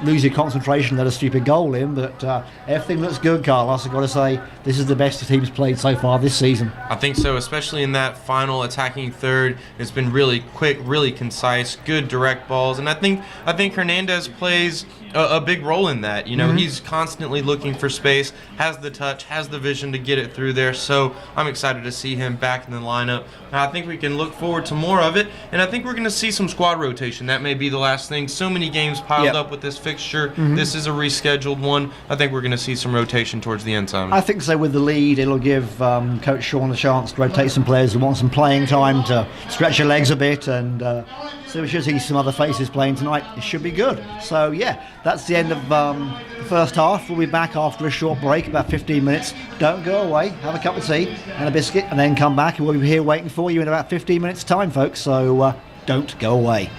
lose your concentration, let a stupid goal in, but everything looks good, Carlos. I've got to say, this is the best the team's played so far this season. I think so, especially in that final attacking third. It's been really quick, really concise, good direct balls, and I think Hernandez plays a big role in that. You know, he's constantly looking for space, has the touch, has the vision to get it through there, so I'm excited to see him back in the lineup. I think we can look forward to more of it, and I think we're going to see some squad rotation. That may be the last thing. So many games piled up with this fixture. This is a rescheduled one. I think we're going to see some rotation towards the end time. I think so. With the lead, it'll give Coach Sean a chance to rotate some players who want some playing time to stretch their legs a bit, and so we should see some other faces playing tonight. It should be good. So yeah, that's the end of the first half. We'll be back after a short break, about 15 minutes. Don't go away. Have a cup of tea and a biscuit, and then come back, and we'll be here waiting for you in about 15 minutes time, folks. So don't go away.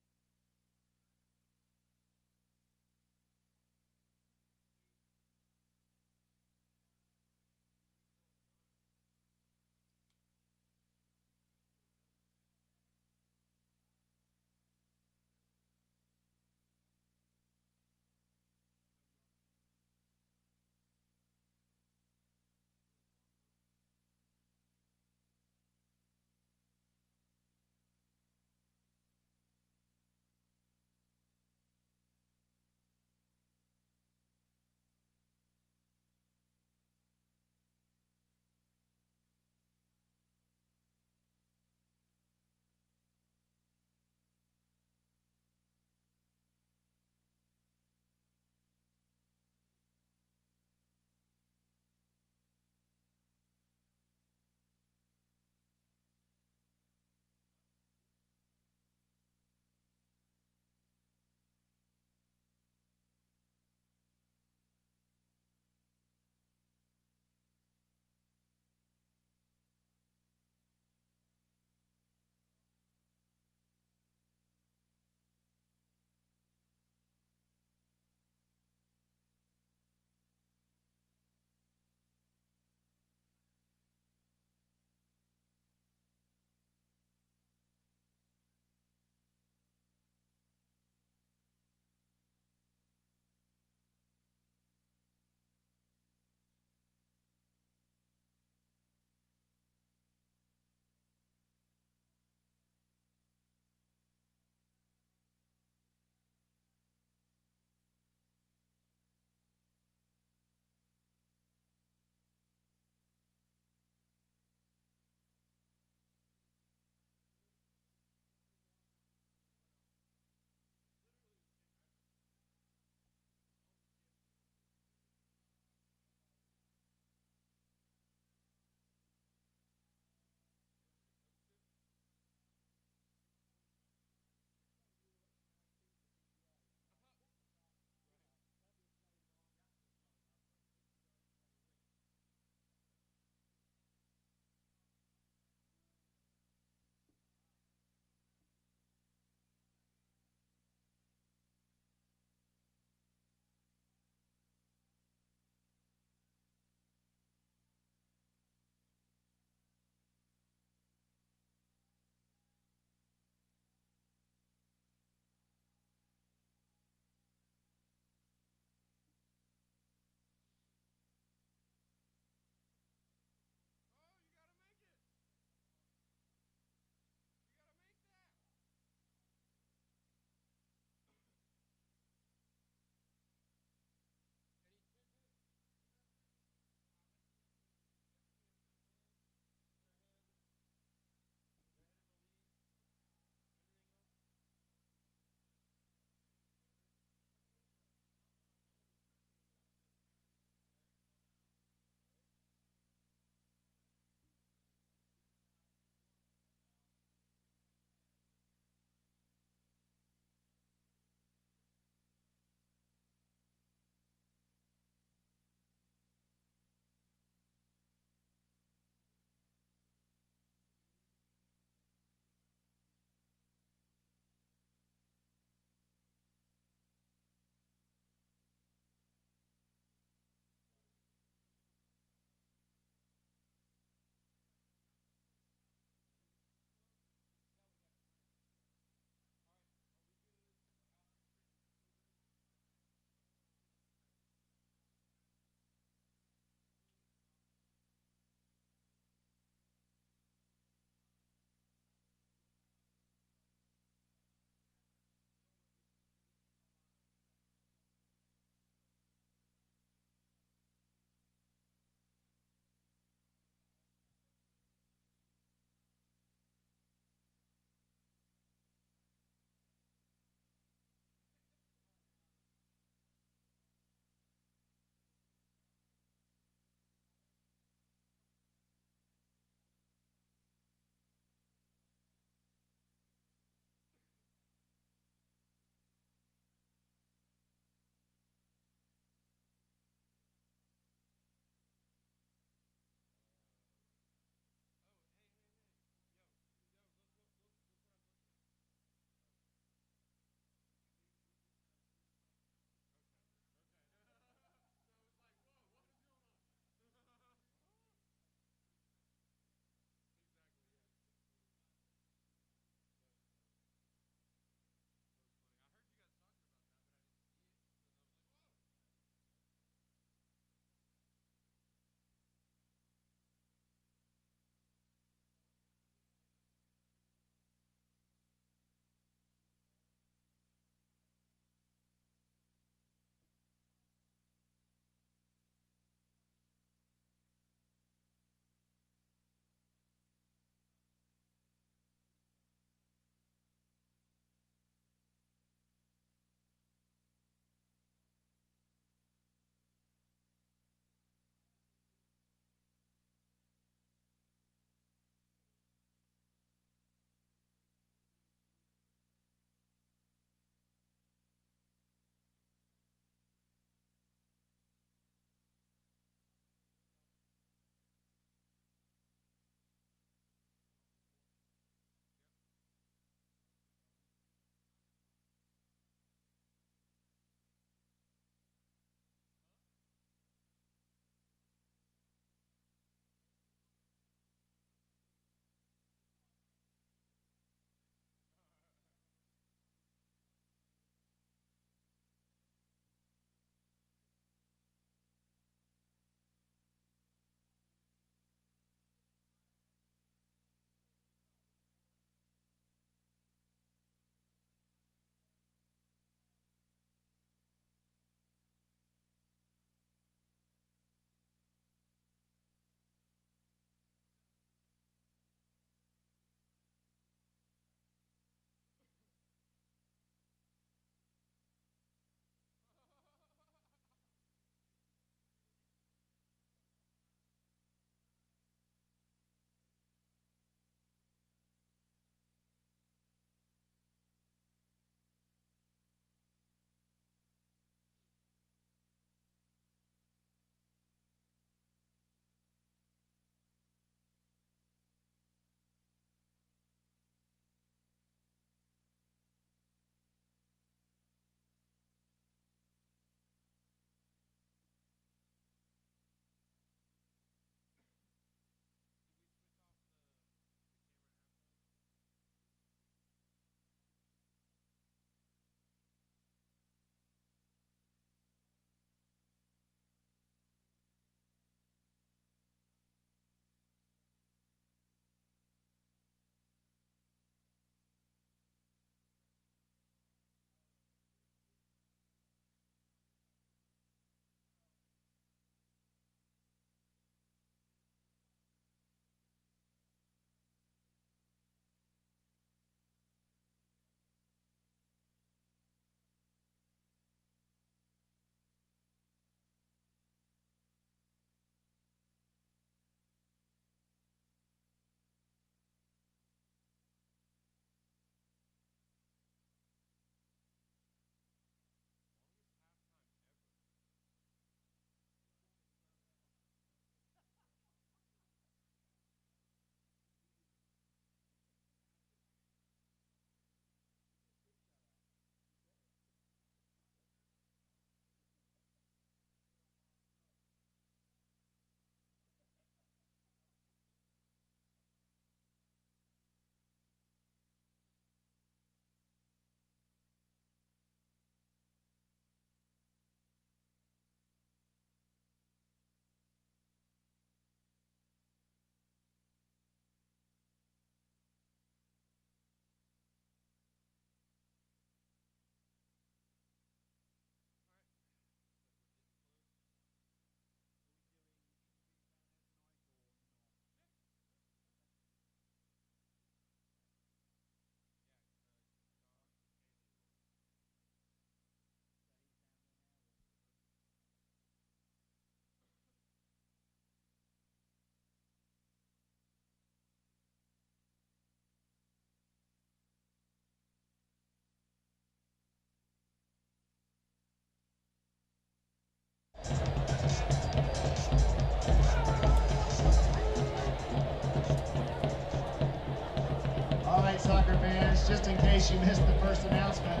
folks, just in case you missed the first announcement,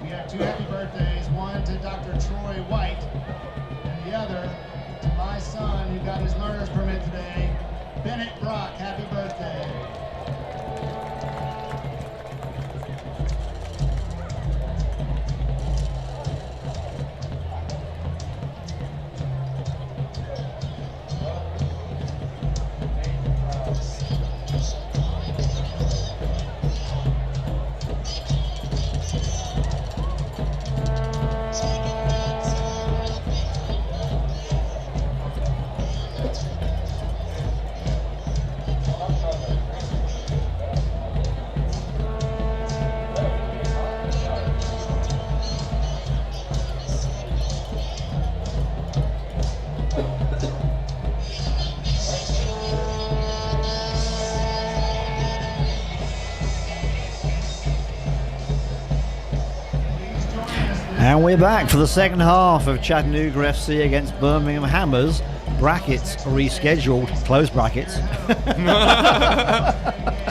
we have 2 happy birthdays, one to Dr. Troy White, and the other to my son who got his learner's permit today, Bennett Brock. Happy birthday. And we're back for the second half of Chattanooga FC against Birmingham Hammers. Brackets rescheduled, close brackets.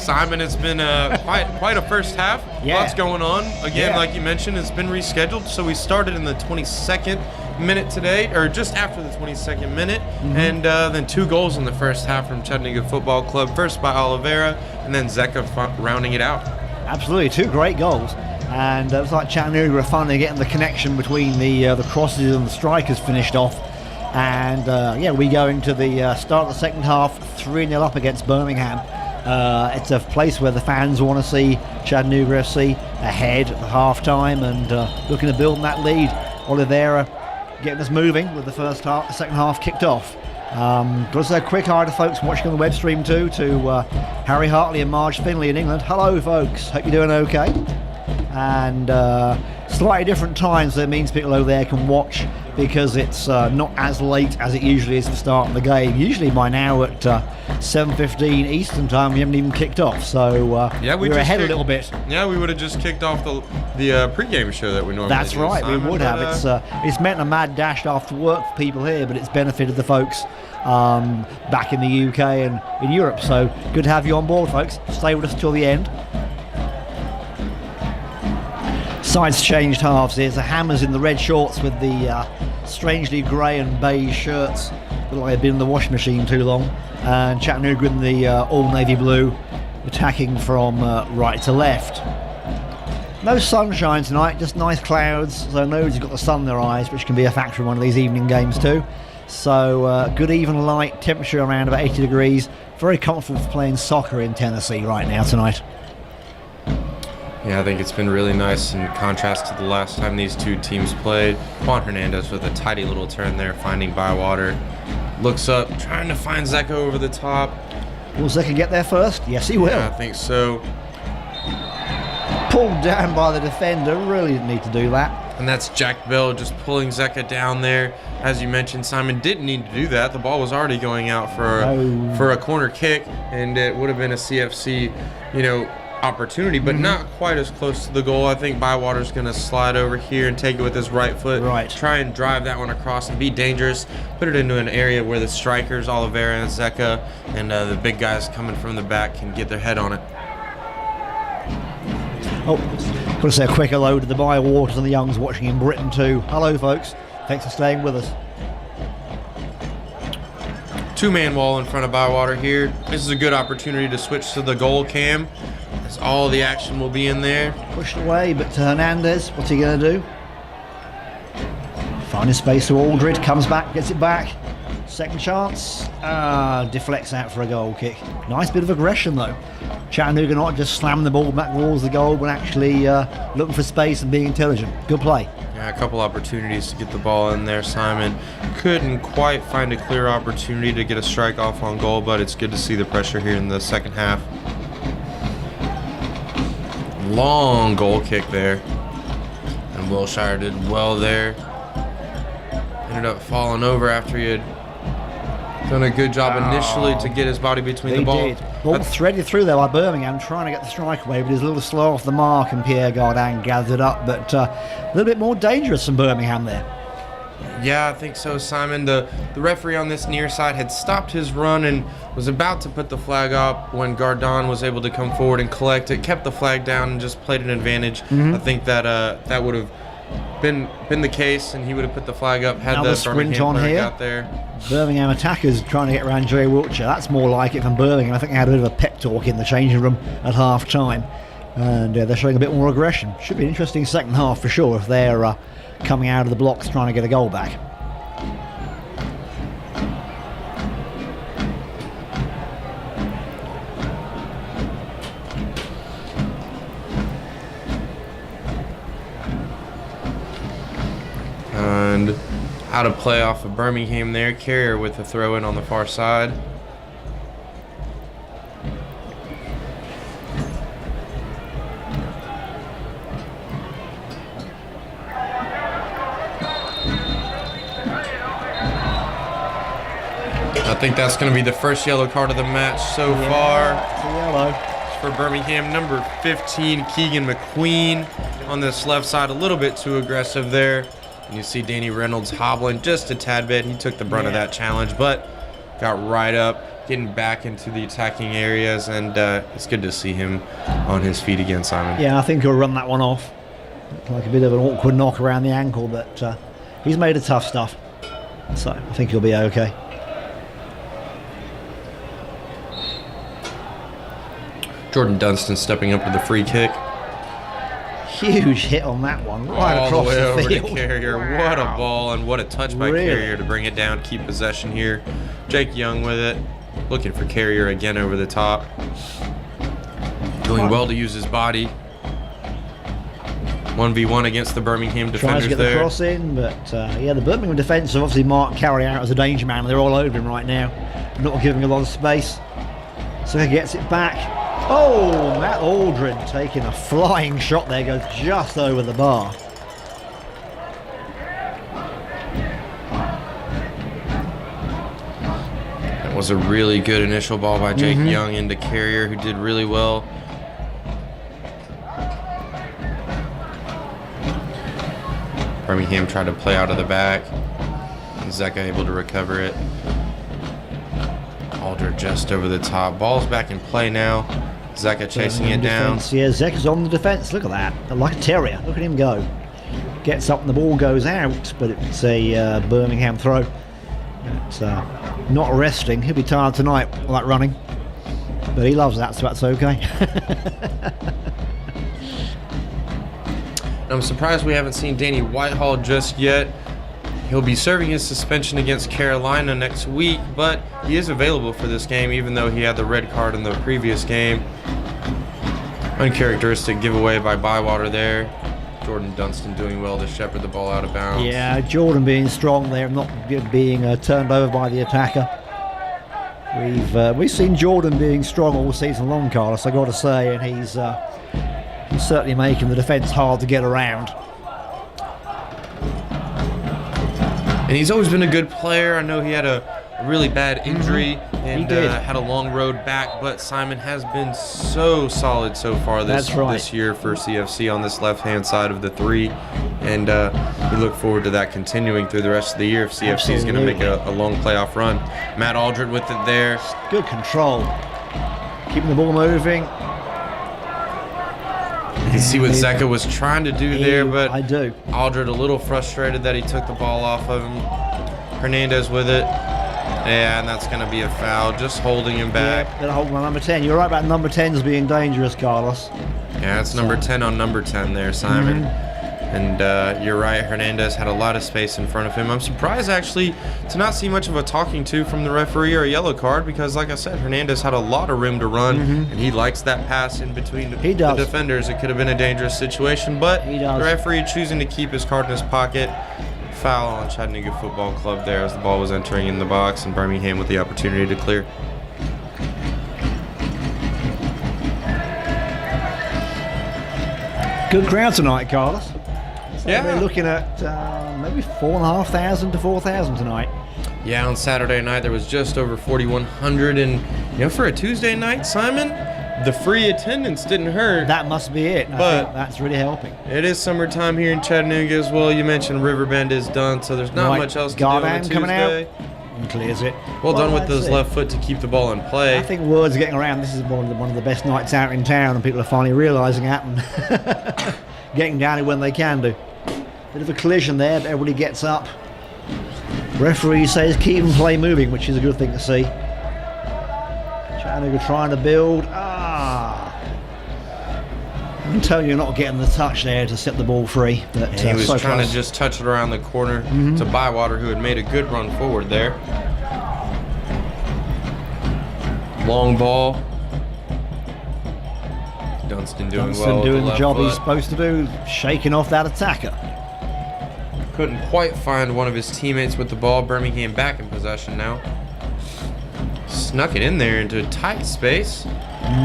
Simon, it's been quite a first half. Yeah. Lots going on. Again, Yeah. like you mentioned, it's been rescheduled. So we started in the 22nd minute today, or just after the 22nd minute. And then 2 goals in the first half from Chattanooga Football Club. First by Oliveira, and then Zeka rounding it out. Absolutely, 2 great goals. And it looks like Chattanooga are finally getting the connection between the crosses and the strikers finished off. And yeah, we go into the start of the second half, 3-0 up against Birmingham. It's a place where the fans want to see Chattanooga FC ahead at the half-time and looking to build on that lead. Oliveira getting us moving with the second half kicked off. Just a quick hi to folks watching on the web stream too, to Harry Hartley and Marge Finley in England. Hello folks, hope you're doing okay. And slightly different times, so it means people over there can watch because it's not as late as it usually is for starting the game. Usually by now at 7:15 Eastern time we haven't even kicked off, so Yeah, we're ahead a little bit. Yeah, we would have just kicked off the pregame show that we normally That's do, right, Simon, we would have. It's meant a mad dash after work for people here, but it's benefited the folks back in the UK and in Europe, so good to have you on board folks. Stay with us till the end. Sides changed halves. There's the Hammers in the red shorts with the strangely grey and beige shirts. Look like they've been in the washing machine too long. And Chattanooga in the all navy blue, attacking from right to left. No sunshine tonight, just nice clouds. So nobody's got the sun in their eyes, which can be a factor in one of these evening games too. So good even light, temperature around about 80 degrees. Very comfortable for playing soccer in Tennessee right now tonight. Yeah, I think it's been really nice in contrast to the last time these two teams played. Juan Hernandez with a tidy little turn there, finding Bywater. Looks up, trying to find Zeka over the top. Will Zeka get there first? Yes, he will. Yeah, I think so. Pulled down by the defender, really didn't need to do that. And that's Jack Bell just pulling Zeka down there. As you mentioned, Simon didn't need to do that. The ball was already going out for a corner kick, and it would have been a CFC, opportunity, but not quite as close to the goal. I think Bywater's going to slide over here and take it with his right foot. Right. Try and drive that one across and be dangerous. Put it into an area where the strikers, Oliveira and Zeka, and the big guys coming from the back can get their head on it. Oh, got to say a quick hello to the Bywaters and the Youngs watching in Britain too. Hello folks, thanks for staying with us. 2-man wall in front of Bywater here. This is a good opportunity to switch to the goal cam, as all the action will be in there. Pushed away, but Hernandez, what's he going to do? Finding space to Aldred, comes back, gets it back. Second chance, deflects out for a goal kick. Nice bit of aggression though. Chattanooga not just slamming the ball back towards the goal, but actually looking for space and being intelligent. Good play. Yeah, a couple opportunities to get the ball in there. Simon couldn't quite find a clear opportunity to get a strike off on goal, but it's good to see the pressure here in the second half. Long goal kick there. And Wilshire did well there. Ended up falling over after he had done a good job initially to get his body between the ball. Did. Ball threaded through there by Birmingham, trying to get the strike away, but he's a little slow off the mark, and Pierre Gardin gathered up, but a little bit more dangerous than Birmingham there. Yeah, I think so, Simon. The referee on this near side had stopped his run and was about to put the flag up when Gardon was able to come forward and collect it, kept the flag down, and just played an advantage. I think that that would have been the case, and he would have put the flag up had Another the sprint Birmingham on player here. got there. Birmingham attackers trying to get around Joey Wiltshire. That's more like it than Birmingham. I think they had a bit of a pep talk in the changing room at half time, and they're showing a bit more aggression. Should be an interesting second half for sure if they're coming out of the blocks trying to get a goal back. And out of play off of Birmingham there. Carrier with a throw in on the far side. I think that's going to be the first yellow card of the match so far. It's a yellow. For Birmingham, number 15, Keegan McQueen on this left side, a little bit too aggressive there. And you see Danny Reynolds hobbling just a tad bit. He took the brunt of that challenge, but got right up, getting back into the attacking areas, and it's good to see him on his feet again, Simon. Yeah, I think he'll run that one off. Looked like a bit of an awkward knock around the ankle, but he's made of tough stuff. So I think he'll be okay. Jordan Dunstan stepping up with the free kick. Huge hit on that one, right All across the way the over field. to Carrier. Wow. What a ball, and what a touch by Really? Carrier to bring it down, keep possession here. Jake Young with it, looking for Carrier again over the top. Doing well to use his body. 1v1 against the Birmingham Tries defenders to get the there. cross in, but yeah, the Birmingham defence have obviously marked Carrier out as a danger man. They're all over him right now, not giving him a lot of space. So he gets it back. Oh, Matt Aldred taking a flying shot there, goes just over the bar. That was a really good initial ball by Jake Young into Carrier, who did really well. Birmingham tried to play out of the back. And Zeka able to recover it. Aldred just over the top. Ball's back in play now. Zeka chasing it down. Defense. Yeah, Zeka's on the defence. Look at that. Like a terrier. Look at him go. Gets up and the ball goes out, but it's a Birmingham throw. It's not resting. He'll be tired tonight all that running. But he loves that, so that's okay. I'm surprised we haven't seen Danny Whitehall just yet. He'll be serving his suspension against Carolina next week, but he is available for this game, even though he had the red card in the previous game. Uncharacteristic giveaway by Bywater there. Jordan Dunstan doing well to shepherd the ball out of bounds. Yeah, Jordan being strong there, not being turned over by the attacker. We've seen Jordan being strong all season long, Carlos, I got to say, and he's certainly making the defence hard to get around. And he's always been a good player. I know he had a really bad injury and had a long road back, but Simon has been so solid so far this year for CFC on this left-hand side of the three. And we look forward to that continuing through the rest of the year if CFC is going to make a long playoff run. Matt Aldred with it there. Good control. Keeping the ball moving. You can see what Zeka was trying to do there, but I do. Aldred a little frustrated that he took the ball off of him. Hernandez with it. Yeah, and that's going to be a foul, just holding him back. Yeah, gonna hold my number 10. You're right about number 10s being dangerous, Carlos. Yeah, it's number 10 on number 10 there, Simon. And you're right, Hernandez had a lot of space in front of him. I'm surprised, actually, to not see much of a talking to from the referee or a yellow card because, like I said, Hernandez had a lot of room to run, and he likes that pass in between the defenders. It could have been a dangerous situation, but the referee choosing to keep his card in his pocket. Foul on Chattanooga Football Club there as the ball was entering in the box, and Birmingham with the opportunity to clear. Good crowd tonight, Carlos. So Yeah. we're looking at maybe 4,500 to 4,000 tonight. Yeah, on Saturday night there was just over 4,100, and for a Tuesday night, Simon, the free attendance didn't hurt. That must be it. I But- think that's really helping. It is summertime here in Chattanooga as well. You mentioned Riverbend is done, so there's not Right, much else to do on a Gardan Tuesday. coming out. And clears it. Well done with that's his it. left foot to keep the ball in play. I think word's getting around. This is one of the best nights out in town, and people are finally realising that and getting down it when they can do. Bit of a collision there, but everybody gets up. Referee says keep and play moving, which is a good thing to see. Chattanooga trying to build. Antonio not getting the touch there to set the ball free. But, He was so trying close. to just touch it around the corner to Bywater, who had made a good run forward there. Long ball. Dunstan doing Dunstan well with doing the the left job foot. he's supposed to do, shaking off that attacker. Couldn't quite find one of his teammates with the ball. Birmingham back in possession now. Snuck it in there into a tight space.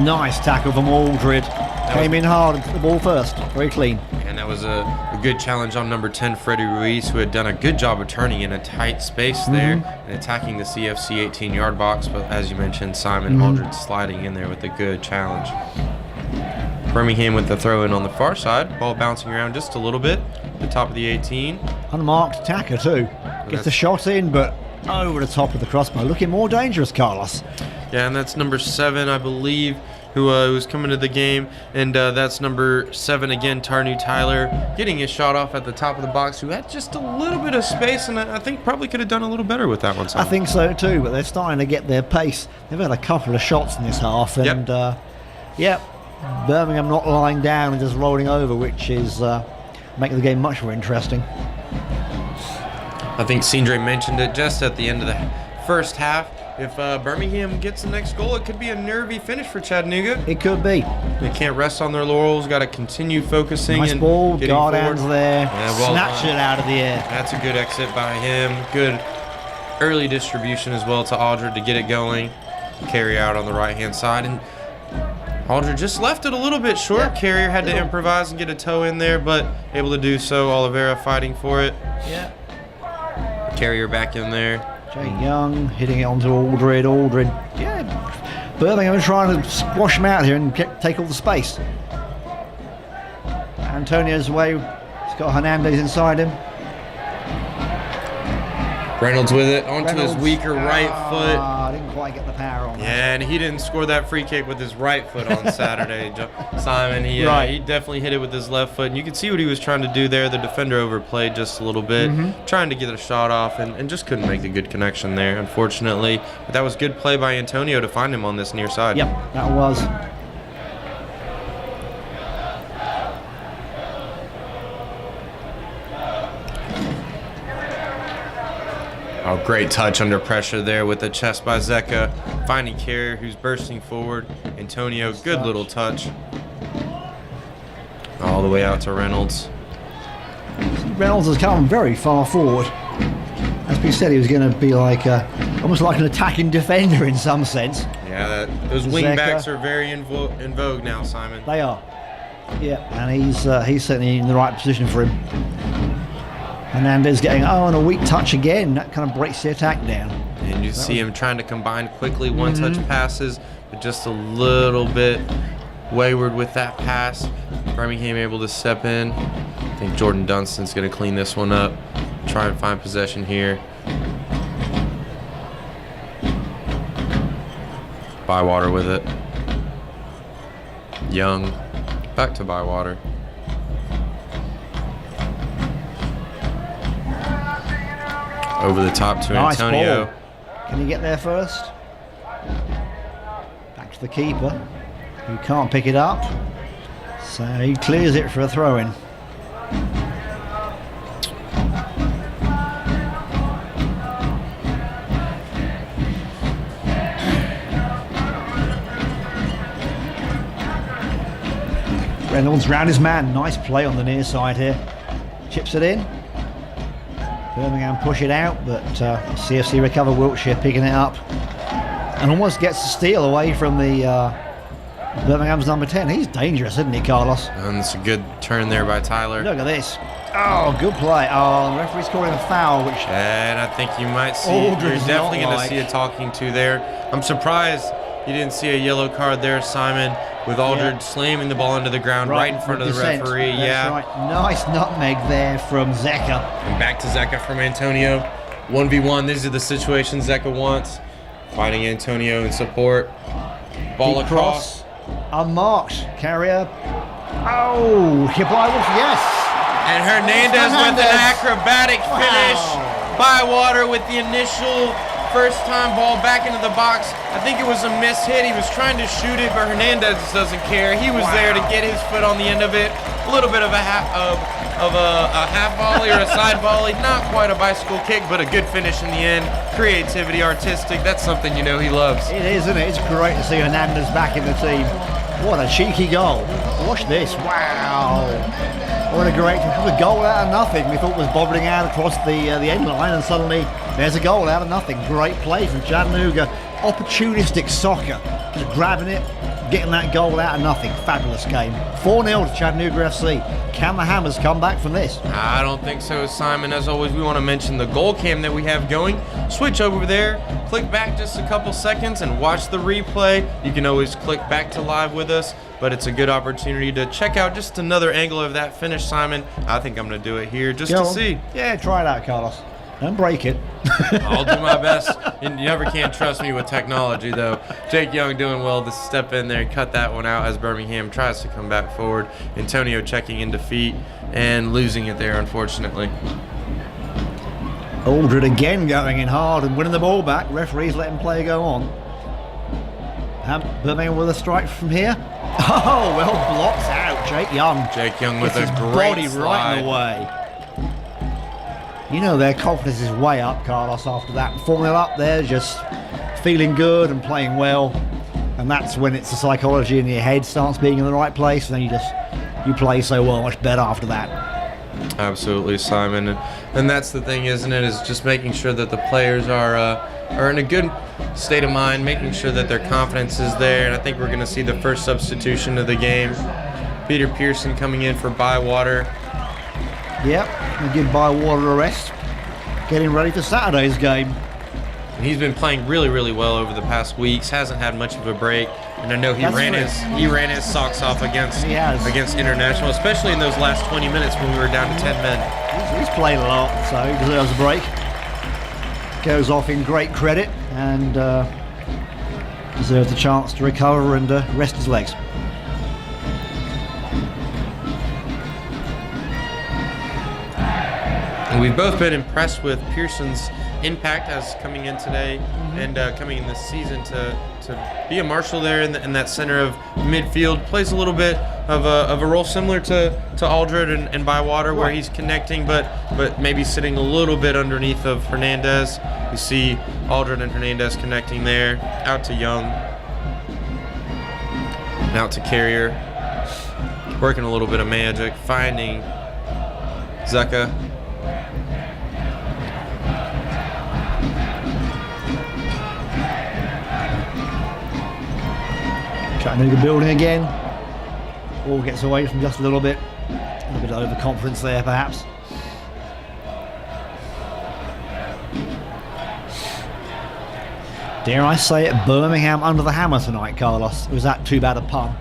Nice tackle from Aldred. Came in hard and took the ball first. Very clean. And that was a good challenge on number 10, Freddie Ruiz, who had done a good job of turning in a tight space there and attacking the CFC 18-yard box. But as you mentioned, Simon Aldred sliding in there with a good challenge. Birmingham with the throw in on the far side. Ball bouncing around just a little bit. The top of the 18. Unmarked attacker too. Gets the shot in, but over the top of the crossbar. Looking more dangerous, Carlos. Yeah, and that's number 7, I believe, who was coming to the game. And that's number 7 again, Tarnu Tyler, getting his shot off at the top of the box, who had just a little bit of space, and I think probably could have done a little better with that one. I think so too, but they're starting to get their pace. They've had a couple of shots in this half, and Birmingham not lying down and just rolling over, which is making the game much more interesting. I think Sindre mentioned it just at the end of the first half. If Birmingham gets the next goal, it could be a nervy finish for Chattanooga. It could be. They can't rest on their laurels. Got to continue focusing. Nice and ball, getting Gardan's forward. there. Yeah, well Snatched done. it out of the air. That's a good exit by him. Good early distribution as well to Aldred to get it going. Carry out on the right-hand side. And Aldred just left it a little bit short. Yeah. Carrier had to improvise and get a toe in there, but able to do so. Oliveira fighting for it. Yeah. Carrier back in there. Jay Young hitting it onto Aldred. Aldred, yeah. Birmingham trying to squash him out here and take all the space. Antonio's away. He's got Hernandez inside him. Reynolds with it onto his Reynolds. weaker right foot. Didn't quite get the power on that. Yeah, and he didn't score that free kick with his right foot on Saturday. Simon, he definitely hit it with his left foot. And you could see what he was trying to do there. The defender overplayed just a little bit, trying to get a shot off, and just couldn't make a good connection there, unfortunately. But that was good play by Antonio to find him on this near side. Yep, that was. Oh, great touch under pressure there with the chest by Zeka. Finding Carrier, who's bursting forward. Antonio, good little touch. All the way out to Reynolds. Reynolds has come very far forward. As we said, he was going to be like almost like an attacking defender in some sense. Yeah, those wing backs are very in vogue now, Simon. They are. Yeah, and he's certainly in the right position for him. Hernandez getting on a weak touch again. That kind of breaks the attack down. And you see him trying to combine quickly one-touch passes, but just a little bit wayward with that pass. Birmingham able to step in. I think Jordan Dunstan's going to clean this one up. Try and find possession here. Bywater with it. Young. Back to Bywater. Over the top to Nice Antonio. ball. Can he get there first? Back to the keeper, who can't pick it up. So he clears it for a throw-in. Reynolds round his man. Nice play on the near side here. Chips it in. Birmingham push it out, but CFC recover. Wiltshire picking it up and almost gets the steal away from the Birmingham's number 10. He's dangerous, isn't he, Carlos? And it's a good turn there by Tyler. Look at this. Oh, good play. Oh, the referee's calling a foul, which... And I think you might see, Aldrid's you're definitely not going to like. see a talking to there. I'm surprised you didn't see a yellow card there, Simon, with Aldred slamming the ball into the ground right in front of the referee. That's right. Nice nutmeg there from Zeka. And back to Zeka from Antonio. 1v1, these are the situations Zeka wants. Finding Antonio in support. Ball Deep across. Unmarked. Carrier. Oh, hit by Wolf, yes. And Hernandez with an acrobatic finish. Bywater with the initial first-time ball back into the box. I think it was a miss hit. He was trying to shoot it, but Hernandez doesn't care. He was there to get his foot on the end of it. A little bit of a half volley or a side volley. Not quite a bicycle kick, but a good finish in the end. Creativity, artistic. That's something you know he loves. It is, isn't it? It's great to see Hernandez back in the team. What a cheeky goal. Watch this. Wow. What a great goal out of nothing. We thought it was bobbling out across the end line, and suddenly there's a goal out of nothing. Great play from Chattanooga. Opportunistic soccer. Just grabbing it, getting that goal out of nothing. Fabulous game. 4-0 to Chattanooga FC. Can the Hammers come back from this? I don't think so, Simon. As always, we want to mention the goal cam that we have going. Switch over there, click back just a couple seconds and watch the replay. You can always click back to live with us, but it's a good opportunity to check out just another angle of that finish, Simon. I think I'm going to do it here just to see. Yeah, try it out, Carlos. Don't break it. I'll do my best. You never can trust me with technology, though. Jake Young doing well to step in there and cut that one out as Birmingham tries to come back forward. Antonio checking in defeat and losing it there, unfortunately. Aldred again going in hard and winning the ball back. Referees letting play go on. Birmingham with a strike from here. Oh, well, blocks out. Jake Young. Jake Young with his a great body slide. right in the way. You know their confidence is way up, Carlos, after that. 4-0 up there, just feeling good and playing well. And that's when it's the psychology in your head starts being in the right place, and then you play so well, much better after that. Absolutely, Simon. And that's the thing, isn't it, is just making sure that the players are in a good state of mind, making sure that their confidence is there. And I think we're going to see the first substitution of the game. Peter Pearson coming in for Bywater. Yep, and give Bywater a rest. Getting ready for Saturday's game. And he's been playing really, really well over the past weeks. Hasn't had much of a break, and I know he ran his socks off against International, especially in those last 20 minutes when we were down to 10 men. He's played a lot, so he deserves a break. Goes off in great credit and deserves a chance to recover and rest his legs. And we've both been impressed with Pearson's impact as coming in today and coming in this season to be a marshal there in that center of midfield. Plays a little bit of a role similar to Aldred and Bywater, where he's connecting, but maybe sitting a little bit underneath of Hernandez. You see Aldred and Hernandez connecting there. Out to Young. And out to Carrier. Working a little bit of magic. Finding Zeka. Chattanooga building again. Ball gets away from just a little bit. A little bit of overconfidence there, perhaps. Dare I say it, Birmingham under the hammer tonight, Carlos? Was that too bad a pun?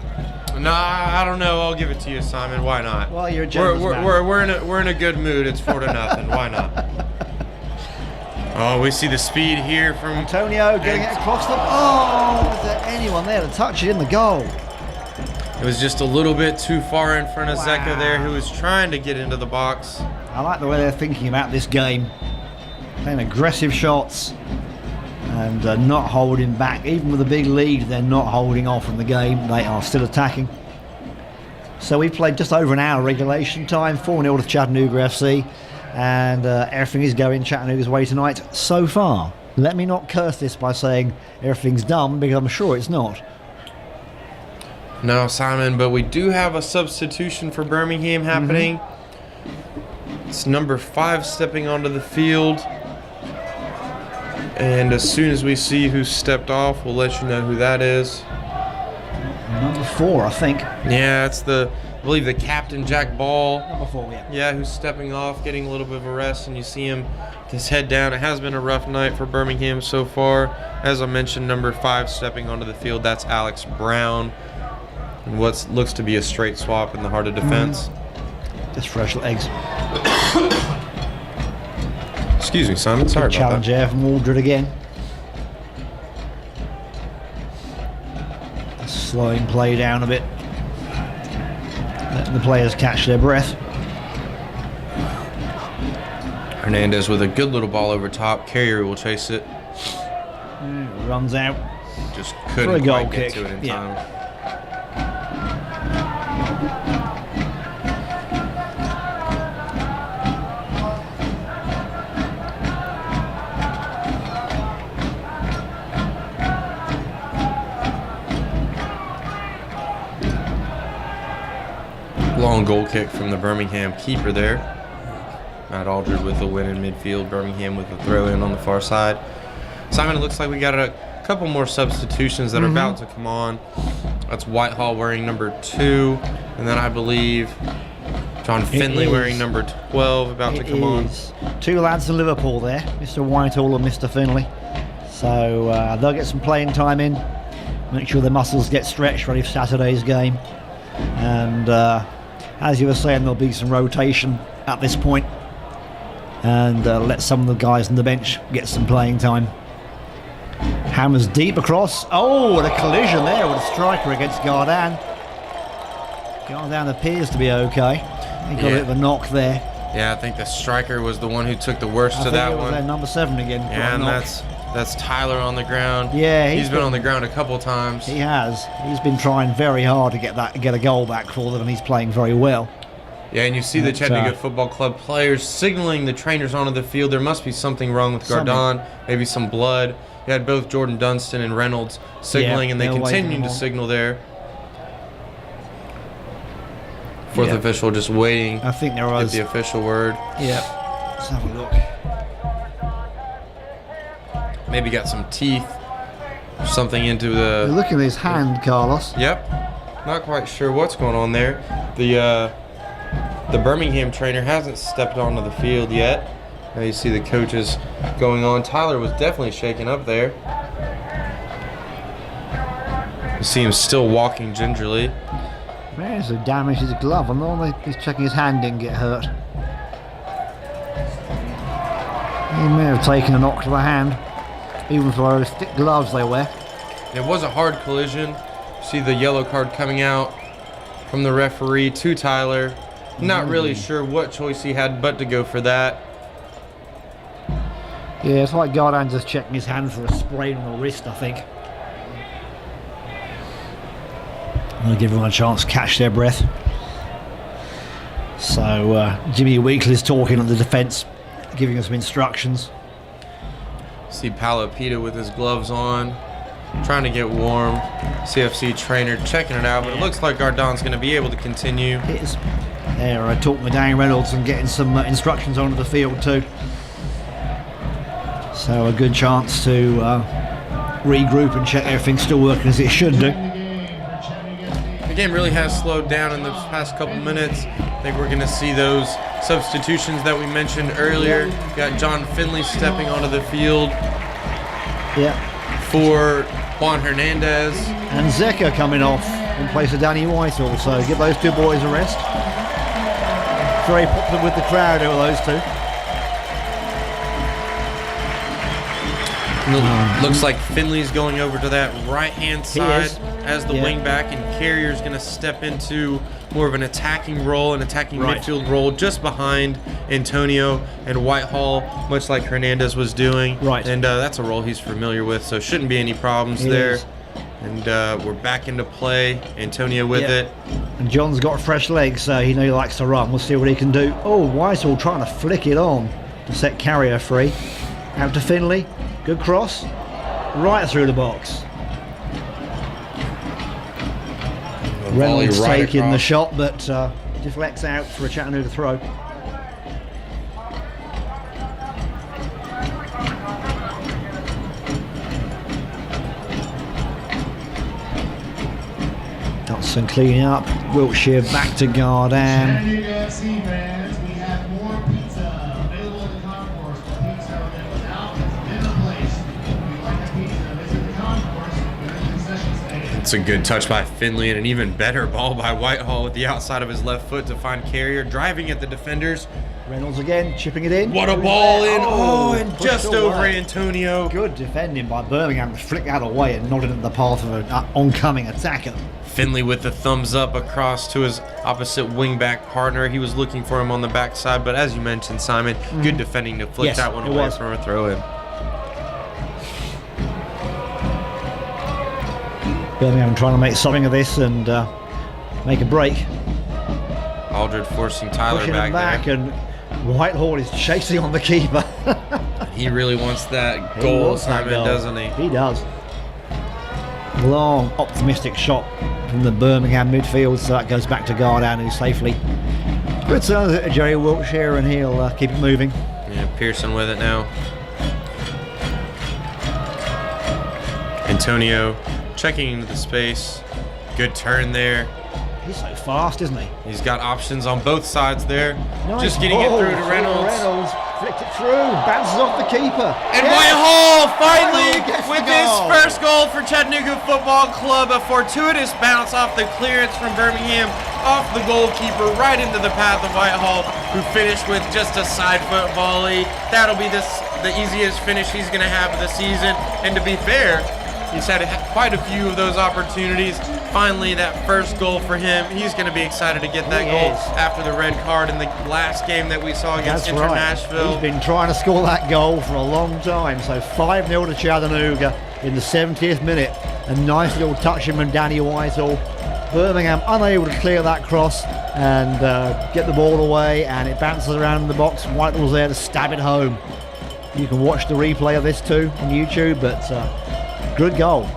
Nah, I don't know. I'll give it to you, Simon. Why not? Well, you're a generous man. We're in a good mood. It's 4-0. Why not? Oh, we see the speed here from Antonio getting it across them. Oh, was there anyone there to touch it in the goal? It was just a little bit too far in front of Zeka there, who was trying to get into the box. I like the way they're thinking about this game. Playing aggressive shots and not holding back. Even with a big lead, they're not holding off in the game. They are still attacking. So we played just over an hour regulation time, 4-0 to Chattanooga FC. And everything is going Chattanooga's way tonight so far. Let me not curse this by saying everything's done, because I'm sure it's not. No, Simon, but we do have a substitution for Birmingham happening. It's number 5 stepping onto the field. And as soon as we see who stepped off, we'll let you know who that is. Number 4, I think. Yeah, it's the believe the captain, Jack Ball. Number 4, yeah. Yeah, who's stepping off, getting a little bit of a rest, and you see him with his head down. It has been a rough night for Birmingham so far. As I mentioned, number 5 stepping onto the field, that's Alex Brown. And what looks to be a straight swap in the heart of defense. Just fresh legs. Excuse me, Simon. Sorry about Challenge that. there from Aldred again. Slowing play down a bit. Letting the players catch their breath. Hernandez with a good little ball over top. Carrier will chase it. Runs out. Just For a couldn't goal quite get kick. to it in Yeah. time. Long goal kick from the Birmingham keeper there. Matt Aldred with the win in midfield. Birmingham with the throw in on the far side. Simon, it looks like we got a couple more substitutions that are about to come on. That's Whitehall wearing number 2. And then I believe John Finley wearing number 12 about to come on. 2 lads in Liverpool there, Mr. Whitehall and Mr. Finley. So they'll get some playing time in. Make sure their muscles get stretched ready for Saturday's game. And as you were saying, there'll be some rotation at this point. And let some of the guys on the bench get some playing time. Hammers deep across. Oh, what a collision there with a striker against Gardan. Gardan appears to be okay. He got a bit of a knock there. Yeah, I think the striker was the one who took the worst I to think that it was one. number 7 again. Got Yeah, a and knock. that's Tyler on the ground. Yeah, he's been been on the ground a couple times. He has. He's been trying very hard to get a goal back for them, and he's playing very well. Yeah, and you see the But, Chattanooga Football Club players signaling the trainers onto the field. There must be something wrong with Something. Gardon, maybe some blood. You had both Jordan Dunstan and Reynolds signaling, and they they're waving continue them to on. signal there. Fourth Yeah. official just waiting I think there to was. get the official word. Yeah. Let's have a look. Maybe got some teeth or something into the... Look at his hand, Carlos. Yep. Not quite sure what's going on there. The Birmingham trainer hasn't stepped onto the field yet. Now you see the coaches going on. Tyler was definitely shaken up there. You see him still walking gingerly. Managed to damage his glove. I know he's checking his hand didn't get hurt. He may have taken a knock to the hand, even for those thick gloves they wear. It was a hard collision. See the yellow card coming out from the referee to Tyler. Not really sure what choice he had but to go for that. Yeah, it's like Gardan just checking his hand for a sprain on the wrist, I think. I'll give everyone a chance to catch their breath. So Jimmy Weekly's talking on the defence, giving us some instructions. See Palapita with his gloves on, trying to get warm. CFC trainer checking it out, but it looks like Gardon's going to be able to continue. Here's there, talking with Danny Reynolds and getting some instructions onto the field too. So a good chance to regroup and check everything's still working as it should do. The game really has slowed down in the past couple minutes. I think we're going to see those substitutions that we mentioned earlier. Got John Finley stepping onto the field Yeah. for Juan Hernandez. And Zeka coming off in place of Danny White also. Give those two boys a rest. Very popular with the crowd over those two. Looks like Finley's going over to that right-hand side is. as the Yeah. wing back, and Carrier's going to step into more of an attacking role, an attacking Right. midfield role, just behind Antonio and Whitehall, much like Hernandez was doing. Right. And that's a role he's familiar with, so shouldn't be any problems It there. is. And we're back into play. Antonio with Yeah. it. And John's got fresh legs, so he knows he likes to run. We'll see what he can do. Oh, Whitehall trying to flick it on to set Carrier free. Out to Finley. Good cross. Right through the box. Reynolds Volley right taking the across. shot, but deflects out for a Chattanooga throw. Got Pearson cleaning up. Wiltshire back to Gardan. Chattanooga FC fans, we have more pizza available in the concourse. The pizza that was out has been replaced. If you like a pizza, visit the concourse. Go to the concession stand. It's a good touch by Finley and an even better ball by Whitehall with the outside of his left foot to find Carrier, driving at the defenders. Reynolds again, chipping it in. What a Who's ball there? in! Oh, and pushed just over away. Antonio. Good defending by Birmingham. Flicked that away and nodded at the path of an oncoming attacker. Finley with the thumbs up across to his opposite wingback partner. He was looking for him on the backside, but as you mentioned, Simon, good defending to flick Yes, that one it away was. from a throw-in. Birmingham trying to make something of this and make a break. Aldred forcing Tyler Pushing him back back, and Whitehall is chasing on the keeper. there. He really wants that He goal, wants that Simon, goal. doesn't he? He does. Long, optimistic shot from the Birmingham midfield, so that goes back to Gardan, who safely returns it to Jerry Wiltshire, and he'll keep it moving. Yeah, Pearson with it now. Antonio checking into the space. Good turn there. He's so fast, isn't he? He's got options on both sides there. Nice Just getting it ball through to Reynolds. Reynolds flicked it through, bounces off the keeper. And Yes! Whitehall finally Whitehall gets with the his goal. first goal for Chattanooga Football Club. A fortuitous bounce off the clearance from Birmingham, off the goalkeeper, right into the path of Whitehall, who finished with just a side foot volley. That'll be the easiest finish he's going to have of the season. And to be fair, he's had quite a few of those opportunities. Finally, that first goal for him. He's going to be excited to get that He goal is. after the red card in the last game that we saw against That's right. Nashville. He's been trying to score that goal for a long time. So 5-0 to Chattanooga in the 70th minute. A nice little touch from Danny Whitehall. Birmingham unable to clear that cross and get the ball away, and it bounces around the box. Whitehall's there to stab it home. You can watch the replay of this too on YouTube, but good goal.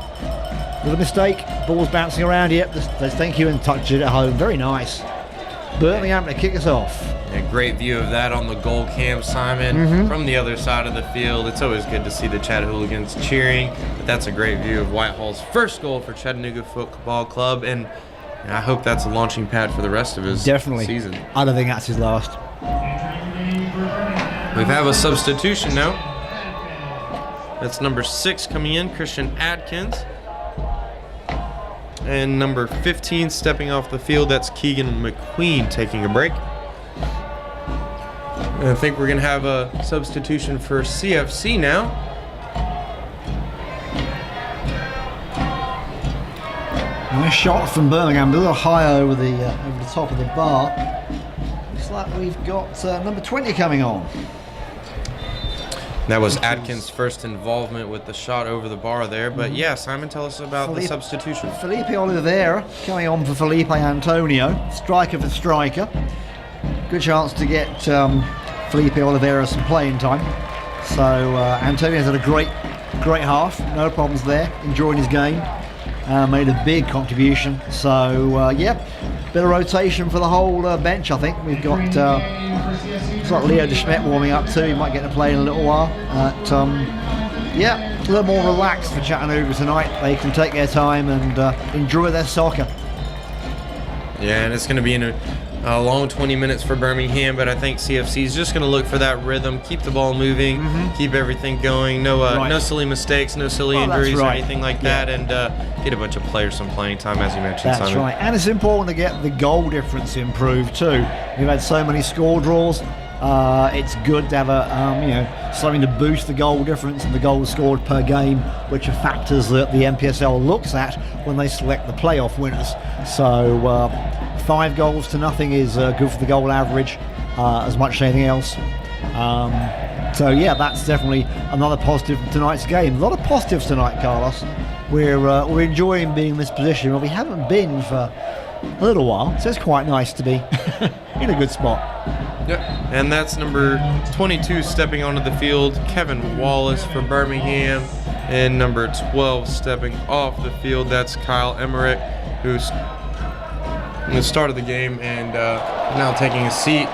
Little mistake, ball's bouncing around. Yep, says thank you and touch it at home. Very nice. Birmingham to kick us off. A great view of that on the goal cam, Simon, from the other side of the field. It's always good to see the Chat hooligans cheering, but that's a great view of Whitehall's first goal for Chattanooga Football Club, and I hope that's a launching pad for the rest of his Definitely. season. I don't think that's his last. We have a substitution now. That's number 6 coming in, Christian Adkins. And number 15 stepping off the field, that's Keegan McQueen taking a break. And I think we're going to have a substitution for CFC now. Nice shot from Birmingham, a little high over the top of the bar. Looks like we've got number 20 coming on. That was Adkins' first involvement with the shot over the bar there. But yeah, Simon, tell us about the substitution. Felipe Oliveira coming on for Felipe Antonio, striker for striker. Good chance to get Felipe Oliveira some playing time. So Antonio's had a great half, no problems there, enjoying his game. Made a big contribution. So yeah, bit of rotation for the whole bench. I think we've got it's like Leo De Schmidt warming up too. He might get to play in a little while. Yeah, a little more relaxed for Chattanooga tonight. They can take their time and enjoy their soccer. Yeah, and it's going to be in a long 20 minutes for Birmingham, but I think CFC is just going to look for that rhythm, keep the ball moving, keep everything going, no silly mistakes, no silly injuries or anything like that, and get a bunch of players some playing time, as you mentioned, That's Simon. right, and it's important to get the goal difference improved too. We've had so many score draws. It's good to have something to boost the goal difference and the goals scored per game, which are factors that the NPSL looks at when they select the playoff winners. So 5-0 is good for the goal average as much as anything else. So yeah, that's definitely another positive from tonight's game. A lot of positives tonight, Carlos. We're enjoying being in this position. Well, we haven't been for a little while, so it's quite nice to be in a good spot. Yep. And that's number 22 stepping onto the field, Kevin Wallace for Birmingham, and number 12 stepping off the field, that's Kyle Emmerich, who's in the start of the game and now taking a seat.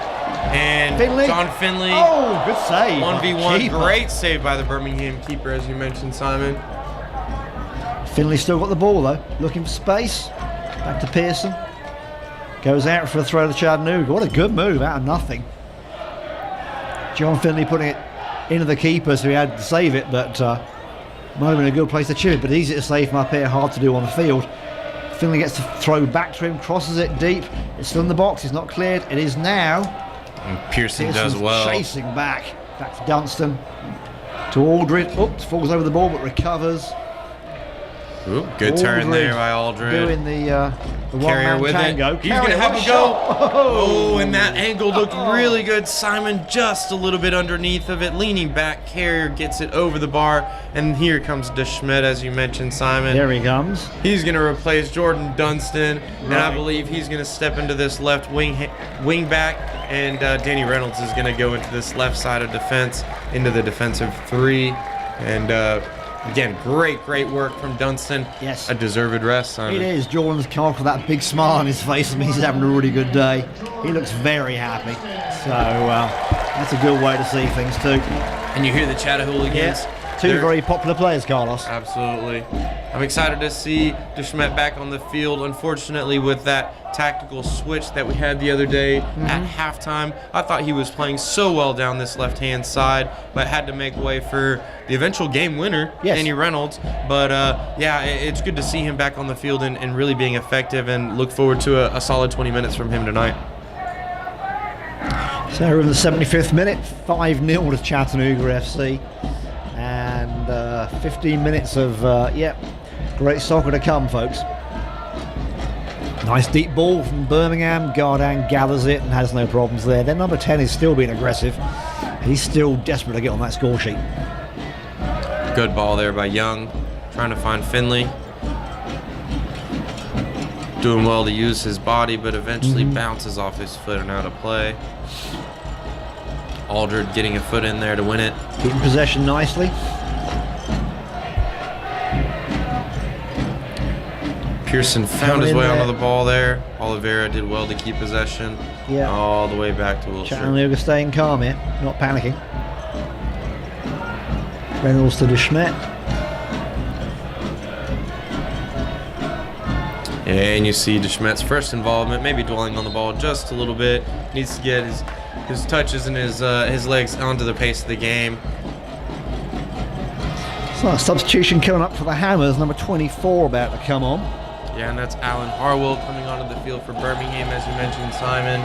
And Finley. John Finley, Oh, good save. 1v1, Keeper. great save by the Birmingham keeper, as you mentioned, Simon. Finley still got the ball though, looking for space. Back to Pearson. Goes out for a throw to Chattanooga. What a good move out of nothing. John Finley putting it into the keeper, so he had to save it, but might have been a good place to chip it, but easy to save from up here, hard to do on the field. Finley gets to throw back to him, crosses it deep. It's still in the box, it's not cleared. It is now. And Pearson does well. Chasing back to Dunstan. To Aldred. Oops, falls over the ball but recovers. Ooh, good turn there by Aldred. Doing the Carrier one-man with tango. it. He's going to have a go. Oh, and that angle looked really good. Simon just a little bit underneath of it. Leaning back, Carrier gets it over the bar. And here comes DeSchmidt, as you mentioned, Simon. There he comes. He's going to replace Jordan Dunstan. Right. And I believe he's going to step into this left wing back. And Danny Reynolds is going to go into this left side of defense, into the defensive 3. And again, great work from Dunstan. Yes. A deserved rest, Simon. It is. Jordan's come off with that big smile on his face. I mean, he's having a really good day. He looks very happy. So that's a good way to see things too. And you hear the Chatahooligans. Yeah. Two very popular players, Carlos. Absolutely. I'm excited to see DeSchmidt back on the field. Unfortunately, with that tactical switch that we had the other day at halftime, I thought he was playing so well down this left-hand side, but had to make way for the eventual game winner, Danny Reynolds. But yeah, it's good to see him back on the field and really being effective, and look forward to a solid 20 minutes from him tonight. So we're in the 75th minute, 5-0 to Chattanooga FC. And 15 minutes of, great soccer to come, folks. Nice deep ball from Birmingham. Gardan gathers it and has no problems there. Their number 10 is still being aggressive. He's still desperate to get on that score sheet. Good ball there by Young, trying to find Finley. Doing well to use his body, but eventually bounces off his foot and out of play. Aldred getting a foot in there to win it. Keeping possession nicely. Pearson found his way onto the ball there. Oliveira did well to keep possession. Yeah. All the way back to Wilshire. Chattanooga staying calm here, not panicking. Reynolds to DeSchmidt. And you see DeSchmidt's first involvement, maybe dwelling on the ball just a little bit. Needs to get his touches and his legs onto the pace of the game. So a substitution coming up for the Hammers, number 24 about to come on. Yeah, and that's Alan Harwell coming onto the field for Birmingham, as you mentioned, Simon.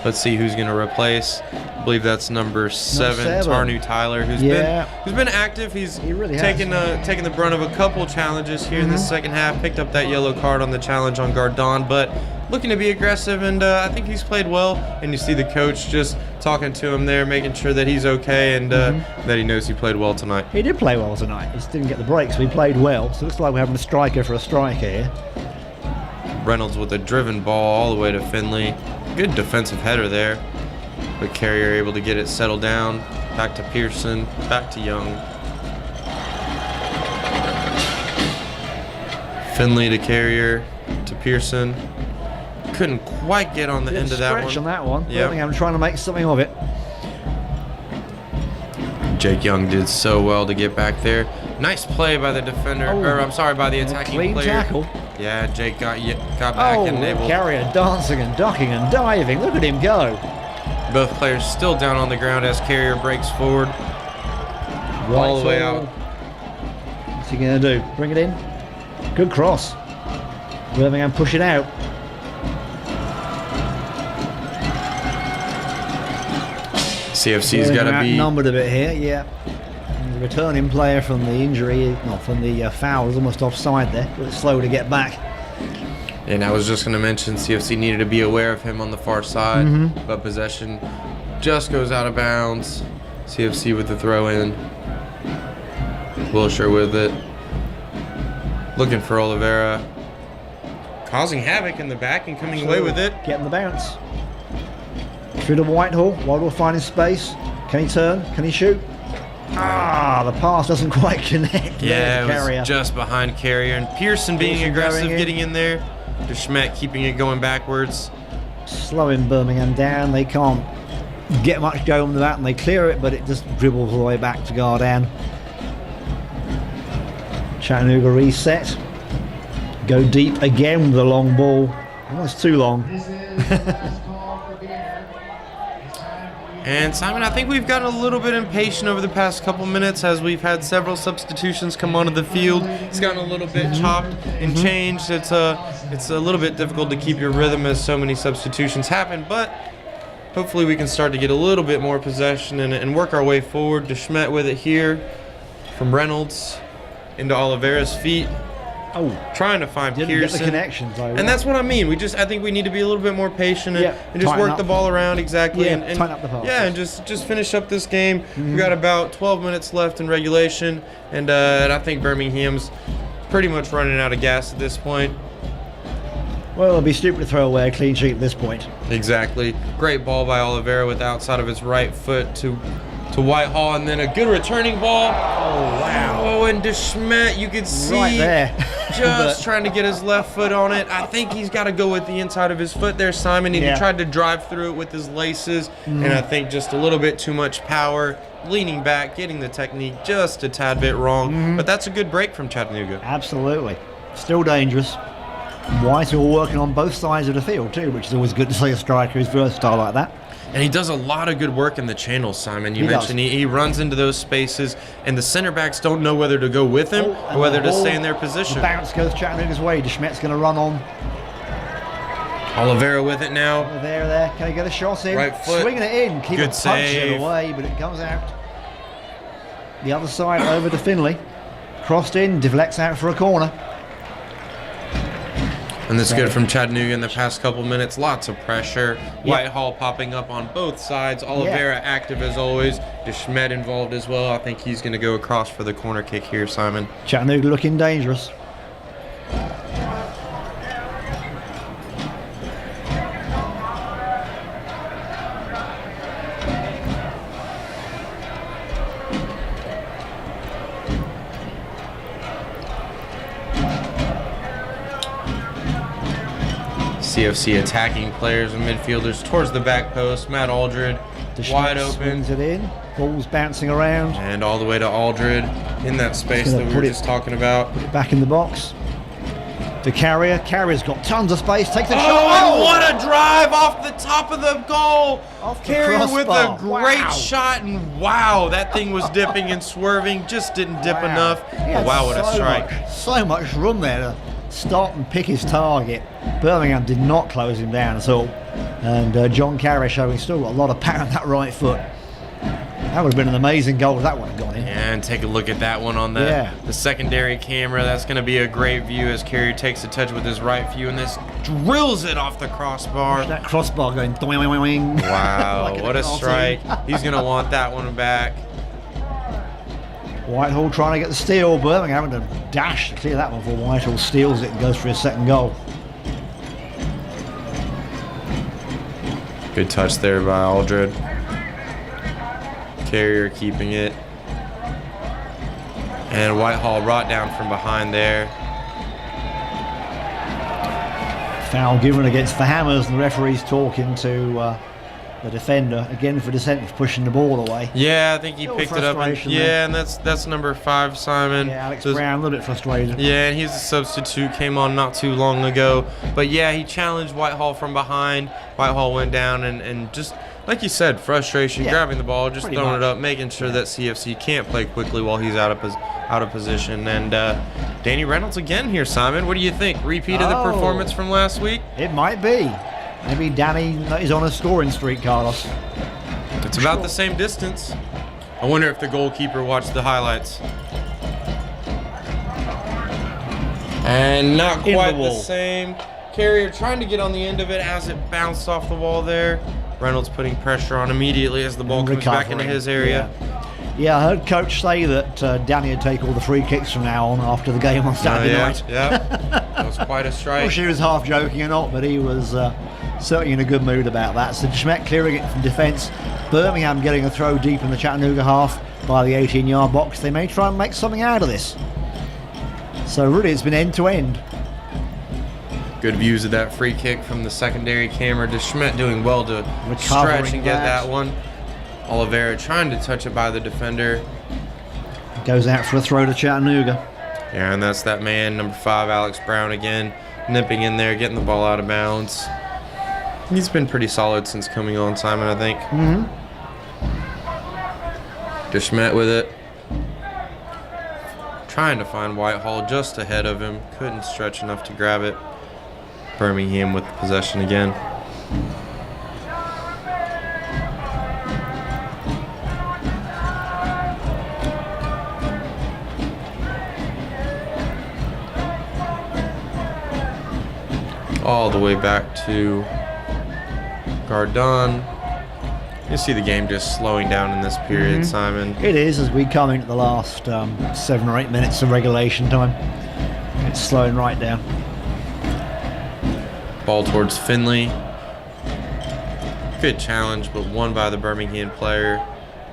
Let's see who's going to replace. I believe that's number 7, Tarnu Tyler, who's been active. He really taken the brunt of a couple challenges here in the second half. Picked up that yellow card on the challenge on Gardon, but looking to be aggressive, and I think he's played well. And you see the coach just talking to him there, making sure that he's okay, and that he knows he played well tonight. He did play well tonight. He just didn't get the breaks, but he played well. So it looks like we're having a striker for a striker here. Reynolds with a driven ball all the way to Finley. Good defensive header there. But Carrier able to get it settled down. Back to Pearson, back to Young. Finley to Carrier, to Pearson. Couldn't quite get on the end of that one. Stretch on that one. Yep. I'm trying to make something of it. Jake Young did so well to get back there. Nice play by the defender, by the attacking player. Clean tackle. Yeah, Jake got back and able. Carrier dancing and ducking and diving. Look at him go. Both players still down on the ground as Carrier breaks forward. All the way out. What's he going to do? Bring it in? Good cross. Birmingham push it out. CFC's got to be outnumbered a bit here, yeah. And the returning player from the injury, not from the foul, is almost offside there, but it's slow to get back. And I was just going to mention CFC needed to be aware of him on the far side, but possession just goes out of bounds. CFC with the throw in. Wilshire with it. Looking for Oliveira. Causing havoc in the back and coming away with it. Getting the bounce. Through to Whitehall. Whitehall finding space. Can he turn? Can he shoot? The pass doesn't quite connect. Yeah, it was just behind Carrier. And Pearson being aggressive, getting in there. DeSchmidt keeping it going backwards. Slowing Birmingham down. They can't get much going with that, and they clear it, but it just dribbles all the way back to Gardan. Chattanooga reset. Go deep again with the long ball. Almost too long. This is the last call for beer. It's time for you. And Simon, I think we've gotten a little bit impatient over the past couple minutes as we've had several substitutions come onto the field. It's gotten a little bit chopped and changed. It's a little bit difficult to keep your rhythm as so many substitutions happen, but hopefully we can start to get a little bit more possession and work our way forward. DeSchmidt with it here from Reynolds into Oliveira's feet. Oh, Trying to find didn't Pearson. get the connections though. And that's what I mean. I think we need to be a little bit more patient and just tighten work up. the ball around exactly. Yeah, and tighten up the passes. yeah, and just finish up this game. We got about 12 minutes left in regulation, and I think Birmingham's pretty much running out of gas at this point. Well, it'll be stupid to throw away a clean sheet at this point. Exactly. Great ball by Oliveira with the outside of his right foot to Whitehall, and then a good returning ball. Oh, wow. Oh, and DeSchmidt, you could see Right there. just trying to get his left foot on it. I think he's got to go with the inside of his foot there, Simon, and Yeah. he tried to drive through it with his laces, and I think just a little bit too much power, leaning back, getting the technique just a tad bit wrong. But that's a good break from Chattanooga. Absolutely. Still dangerous. White all working on both sides of the field too, which is always good to see a striker who's versatile like that. And he does a lot of good work in the channels, Simon. You He mentioned does. he runs into those spaces, and the center backs don't know whether to go with him or whether to stay in their The position. bounce goes Chattanooga's way. DeSchmidt's going to run on. Oliveira with it now. There. Can he get a shot in? Right foot. Swinging it in. Keep Good it punching save. it away, but it comes out. The other side over to Finley. Crossed in, deflects out for a corner. And that's good from Chattanooga in the past couple minutes. Lots of pressure. Whitehall popping up on both sides. Oliveira active as always. DeSchmidt involved as well. I think he's going to go across for the corner kick here, Simon. Chattanooga looking dangerous. CFC attacking players and midfielders towards the back post. Matt Aldred wide open. Swings it in. Ball's bouncing around. And all the way to Aldred in that space gonna that we put were it- just talking about. Back in the box. The carrier. Carrier's got tons of space. Takes a Oh, shot. and what a drive off the top of the goal. Off the Carrier with a crossbar. great Wow. shot, and wow, that thing was dipping and swerving, just didn't dip Wow. enough. He But had wow, what a strike. So much room there to stop and pick his target. Birmingham did not close him down at all. And John Carrier showing still got a lot of power on that right foot. That would have been an amazing goal if that one had gone in. And take a look at that one on the secondary camera. That's going to be a great view as Carrier takes a touch with his right view, and this drills it off the crossbar. That crossbar going doing. Wow, Like an what a penalty. strike. He's going to want that one back. Whitehall trying to get the steal. Birmingham having to dash to clear that one before Whitehall steals it and goes for his second goal. Good touch there by Aldred. Carrier keeping it. And Whitehall brought down from behind there. Foul given against the Hammers, and the referee's talking to the defender again for dissent for pushing the ball away. Yeah, I think he Little picked it up. And, frustration there. yeah, and that's number 5, Simon. Yeah, Alex So- Brown a little bit frustrated. Yeah, and he's a substitute, came on not too long ago. But yeah, he challenged Whitehall from behind. Whitehall went down and just, like you said, frustration, Yeah, grabbing the ball, just pretty throwing much. it up, making sure that CFC can't play quickly while he's out of position. And Danny Reynolds again here, Simon. What do you think? Repeat of the Oh. performance from last week? It might be. Maybe Danny is on a scoring streak, Carlos. It's about the same distance. I wonder if the goalkeeper watched the highlights. And not In the quite the wall. same. Carrier trying to get on the end of it as it bounced off the wall there. Reynolds putting pressure on immediately as the ball comes back into Recovering. his area. Yeah, I heard Coach say that Danny would take all the free kicks from now on after the game on Saturday night. Yeah. That was quite a Well, strike. she was half joking or not, but he was certainly in a good mood about that. So Schmeck clearing it from defence. Birmingham getting a throw deep in the Chattanooga half by the 18-yard box. They may try and make something out of this. So really, it's been end to end. Good views of that free kick from the secondary camera. DeSchmidt doing well to Recovering stretch and get that. that one. Oliveira trying to touch it by the defender. Goes out for a throw to Chattanooga. Yeah, and that's that man, number 5, Alex Brown again, nipping in there, getting the ball out of bounds. He's been pretty solid since coming on, Simon, I think. DeSchmidt with it. Trying to find Whitehall just ahead of him. Couldn't stretch enough to grab it. Birmingham with the possession again. All the way back to Gardon. You see the game just slowing down in this period, Simon. It is, as we come into the last 7 or 8 minutes of regulation time. It's slowing right down. Ball towards Finley. Good challenge, but won by the Birmingham player.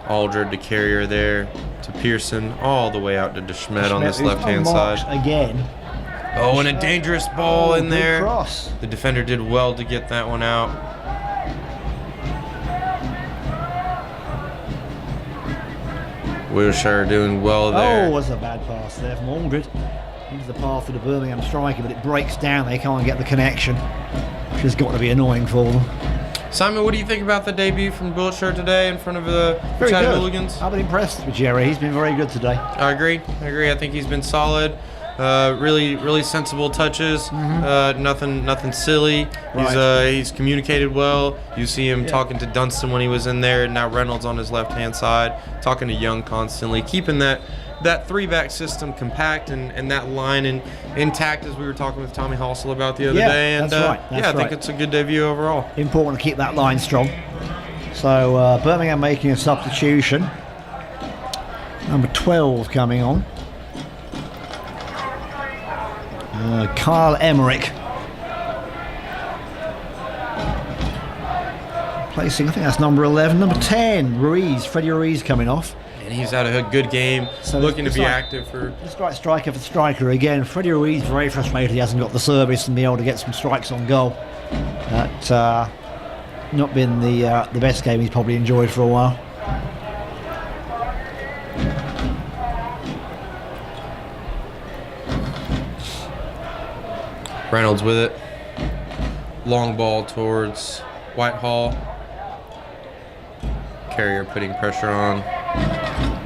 Aldred to Carrier there to Pearson, all the way out to DeSchmidt on this left-hand side. Again. Oh, and a dangerous ball in there. Cross. The defender did well to get that one out. Wilshire doing well there. Oh, was a bad pass there from Aldred. Into the path of the Birmingham striker, but it breaks down. They can't get the connection, which has got to be annoying for them. Simon, what do you think about the debut from Wilshire today in front of the Chattanooga? I've been impressed with Jerry. He's been very good today. I agree. I think he's been solid. Really sensible touches. Nothing silly. He's communicated well. You see him talking to Dunstan when he was in there, and now Reynolds on his left-hand side, talking to Young constantly, keeping that 3-back system compact and that line intact, as we were talking with Tommy Halsell about the other day. And that's right. I think it's a good debut overall. Important to keep that line strong. So Birmingham making a substitution. Number 12 coming on. Kyle Emmerich. Placing, I think that's number 11. Number 10, Freddie Ruiz coming off. And he's had a good game, so looking to be active for... The striker for the striker again. Freddie Ruiz very frustrated he hasn't got the service and be able to get some strikes on goal. That's not been the best game he's probably enjoyed for a while. Reynolds with it. Long ball towards Whitehall. Carrier putting pressure on.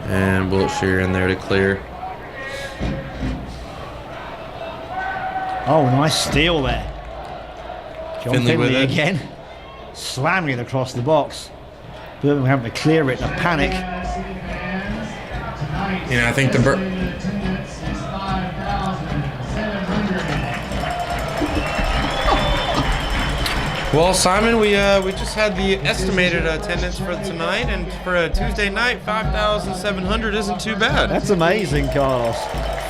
And Wiltshire in there to clear. Oh, nice steal there. John Finley with it. Again. Slamming it across the box. Birmingham having to clear it in a panic. I think the... Well, Simon, we just had the estimated attendance for tonight, and for a Tuesday night, 5,700 isn't too bad. That's amazing, Carlos.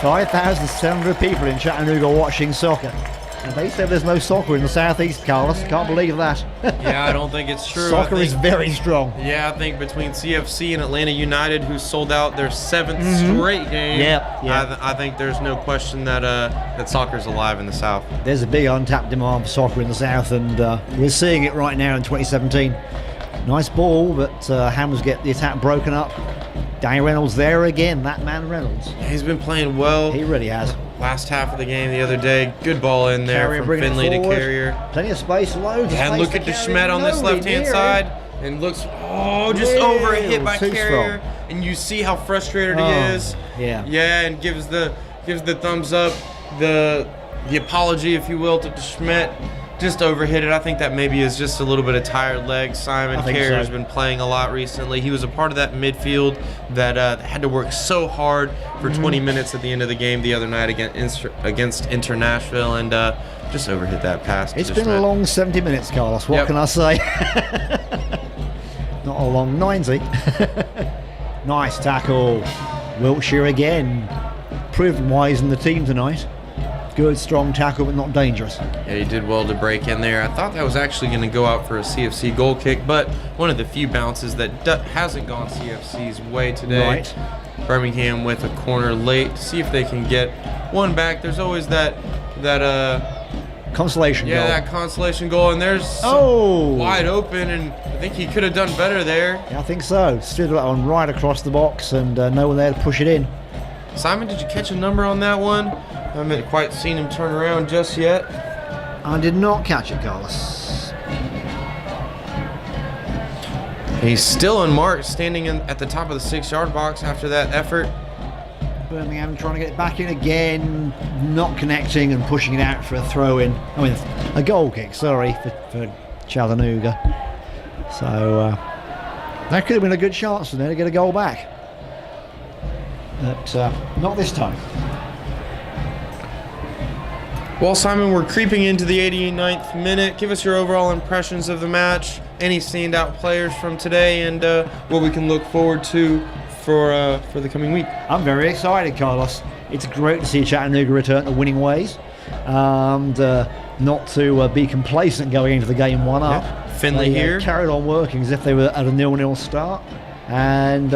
5,700 people in Chattanooga watching soccer. And they said there's no soccer in the southeast, Carlos. Can't believe that. Yeah, I don't think it's true. Soccer is very strong. Yeah, I think between CFC and Atlanta United, who sold out their 7th straight game, I think there's no question that soccer's alive in the South. There's a big untapped demand for soccer in the South, and we're seeing it right now in 2017. Nice ball, but Hammers get the attack broken up. Danny Reynolds there again, that man Reynolds. He's been playing well. He really has. Last half of the game the other day, good ball in there Carrier from Finley to Carrier. Plenty of space, loads of space. And look at DeSchmidt on this left-hand side, and looks just over a hit by Carrier, and you see how frustrated he is. Yeah, and gives the thumbs up, the apology, if you will, to DeSchmidt. Just overhit it. I think that maybe is just a little bit of tired legs. Simon Carrier's been playing a lot recently. He was a part of that midfield that had to work so hard for 20 minutes at the end of the game the other night against Inter Nashville, and just overhit that pass. It's been a long 70 minutes, Carlos. What can I say? Not a long 90. Nice tackle. Wiltshire again. Proven wise in the team tonight. Good, strong tackle, but not dangerous. Yeah, he did well to break in there. I thought that was actually going to go out for a CFC goal kick, but one of the few bounces that hasn't gone CFC's way today. Right. Birmingham with a corner late. See if they can get one back. There's always that consolation goal. Yeah, that consolation goal, and there's wide open, and I think he could have done better there. Yeah, I think so. Stood that one right across the box, and no one there to push it in. Simon, did you catch a number on that one? I haven't quite seen him turn around just yet. I did not catch it, Carlos. He's still unmarked, standing at the top of the 6-yard box after that effort. Birmingham trying to get it back in again, not connecting and pushing it out for a throw-in. I mean, a goal kick, sorry, for Chattanooga. So that could have been a good chance for them to get a goal back. But not this time. Well, Simon, we're creeping into the 89th minute. Give us your overall impressions of the match, any standout players from today, and what we can look forward to for the coming week. I'm very excited, Carlos. It's great to see Chattanooga return to winning ways, and not to be complacent going into the game 1-up. Yeah. Finley they, here. Carried on working as if they were at a 0-0 start, and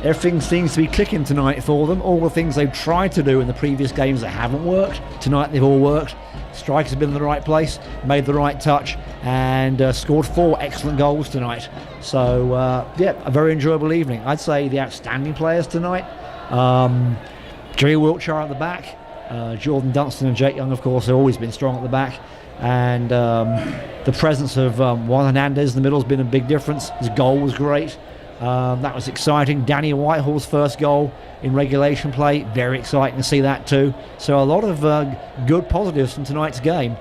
everything seems to be clicking tonight for them. All the things they've tried to do in the previous games that haven't worked, tonight they've all worked. Strikers have been in the right place, made the right touch, and scored 4 excellent goals tonight. So, yeah, a very enjoyable evening. I'd say the outstanding players tonight. Jerry Wiltshire at the back. Jordan Dunstan and Jake Young, of course, have always been strong at the back. And the presence of Juan Hernandez in the middle has been a big difference. His goal was great. That was exciting. Danny Whitehall's first goal in regulation play, very exciting to see that too. So a lot of good positives from tonight's game.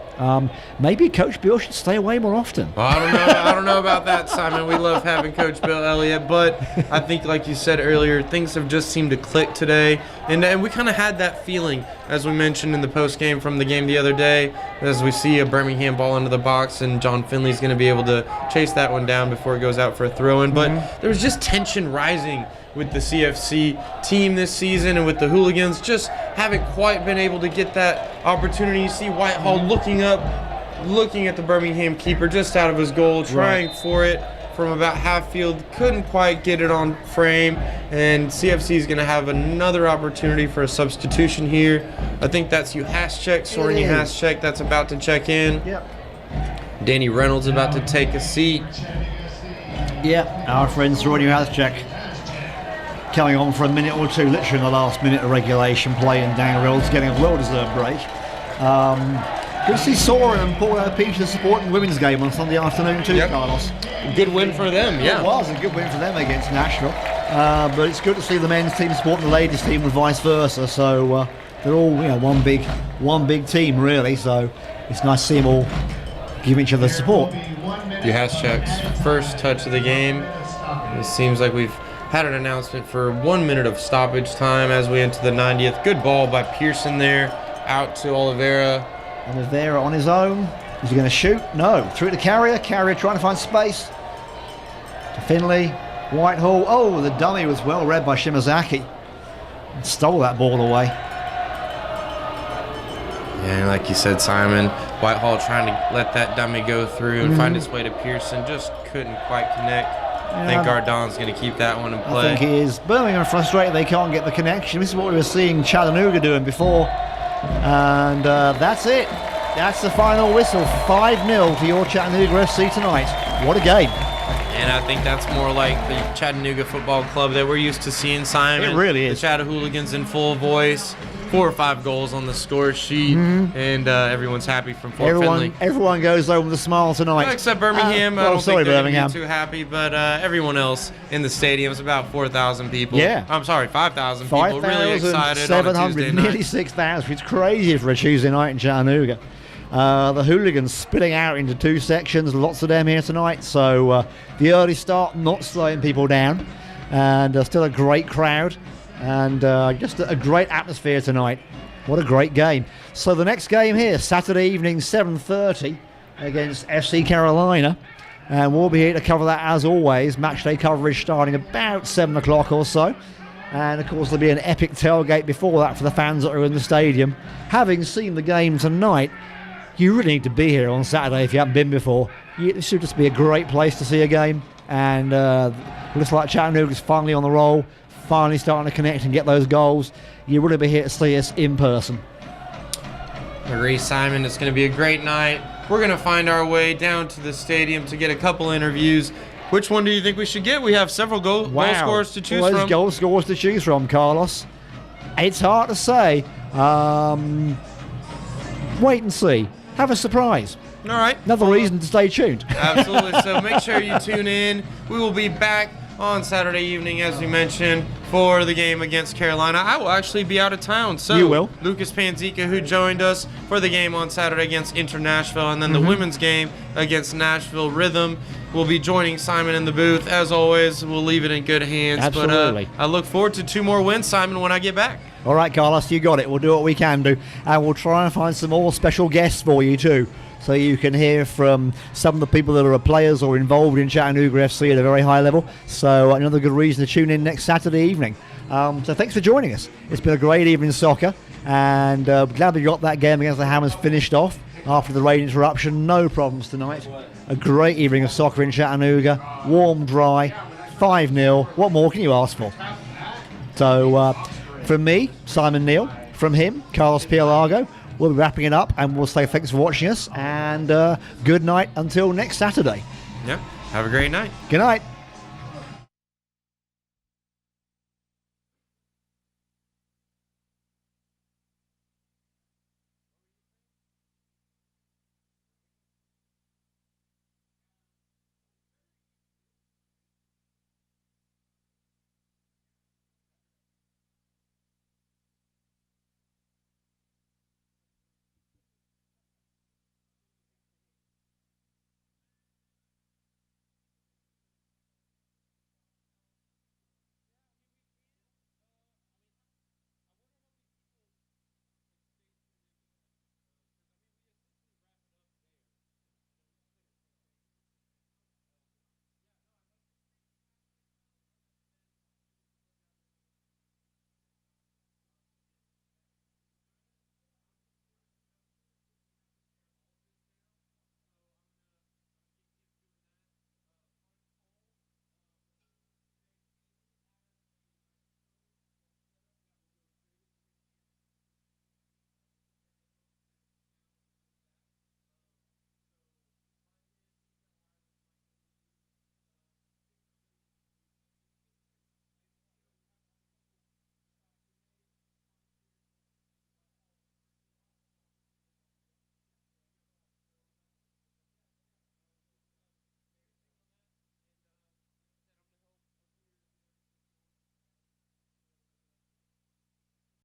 Maybe Coach Bill should stay away more often. Well, I don't know about that, Simon. We love having Coach Bill Elliott, but I think, like you said earlier, things have just seemed to click today, and we kind of had that feeling, as we mentioned in the post game from the game the other day, as we see a Birmingham ball into the box, and John Finley's going to be able to chase that one down before it goes out for a throw-in. But there was just tension rising with the CFC team this season, and with the Hooligans just haven't quite been able to get that opportunity. You see Whitehall looking up, looking at the Birmingham keeper just out of his goal, trying for it from about half field, couldn't quite get it on frame, and CFC is going to have another opportunity for a substitution here. I think that's Soren Juhaschek that's about to check in. Yep. Danny Reynolds about to take a seat. Yeah, our friend Soren Juhaschek coming on for a minute or two, literally in the last minute of regulation play, and Danny Reynolds getting a well-deserved break. Good to see Soren and Paul Peters supporting the women's game on Sunday afternoon too, Carlos. Good win for them, yeah. It was a good win for them against Nashville. But it's good to see the men's team supporting the ladies' team and vice versa. So they're all, one big team really. So it's nice to see them all give each other support. Juhaschek's first touch of the game. It seems like we've had an announcement for 1 minute of stoppage time as we enter the 90th. Good ball by Pearson there, out to Oliveira. Oliveira on his own. Is he going to shoot? No. Through to Carrier. Carrier trying to find space. To Finley. Whitehall. Oh, the dummy was well read by Shimazaki. Stole that ball away. Yeah, like you said, Simon, Whitehall trying to let that dummy go through and find its way to Pearson. Just couldn't quite connect. I think Gardon's going to keep that one in play. I think he is. Birmingham frustrated they can't get the connection. This is what we were seeing Chattanooga doing before. And that's it. That's the final whistle. 5-0 to your Chattanooga FC tonight. What a game. And I think that's more like the Chattanooga Football Club that we're used to seeing, Simon. It really is. The Chattahooligans in full voice. 4 or 5 goals on the score sheet. And everyone's happy from Fort Finley. Everyone goes home with a smile tonight. Except Birmingham. I don't think they're Birmingham. going to be too happy. But everyone else in the stadium is about 4,000 people. Yeah. I'm sorry, 5,000 people. Really excited on a Tuesday night. Nearly 6,000. It's crazy for a Tuesday night in Chattanooga. The Hooligans splitting out into 2 sections. Lots of them here tonight. So the early start not slowing people down. And still a great crowd. And just a great atmosphere tonight. What a great game. So the next game here, Saturday evening, 7:30 against FC Carolina. And we'll be here to cover that as always. Matchday coverage starting about 7 o'clock or so. And of course there'll be an epic tailgate before that for the fans that are in the stadium. Having seen the game tonight, you really need to be here on Saturday if you haven't been before. This should just be a great place to see a game. And looks like Chattanooga's finally on the roll. Finally starting to connect and get those goals. You really be here to see us in person. Agree, Simon. It's going to be a great night. We're going to find our way down to the stadium to get a couple interviews. Which one do you think we should get? We have several goal scorers to choose from. Goal scorers to choose from, Carlos. It's hard to say. Wait and see. Have a surprise. All right. Another reason to stay tuned. Absolutely. So make sure you tune in. We will be back on Saturday evening, as we mentioned, for the game against Carolina. I will actually be out of town. So You will. Lucas Panzica, who joined us for the game on Saturday against Nashville, and then the women's game against Nashville Rhythm, will be joining Simon in the booth. As always, we'll leave it in good hands. Absolutely. But I look forward to 2 more wins, Simon, when I get back. All right, Carlos, you got it. We'll do what we can do. And we'll try and find some more special guests for you too, so you can hear from some of the people that are players or involved in Chattanooga FC at a very high level. So another good reason to tune in next Saturday evening. So thanks for joining us. It's been a great evening of soccer, and glad we got that game against the Hammers finished off after the rain interruption. No problems tonight. A great evening of soccer in Chattanooga. Warm, dry, 5-0. What more can you ask for? So from me, Simon Neal, from him, Carlos Pielago, we'll be wrapping it up, and we'll say thanks for watching us, and good night until next Saturday. Yeah. Have a great night. Good night.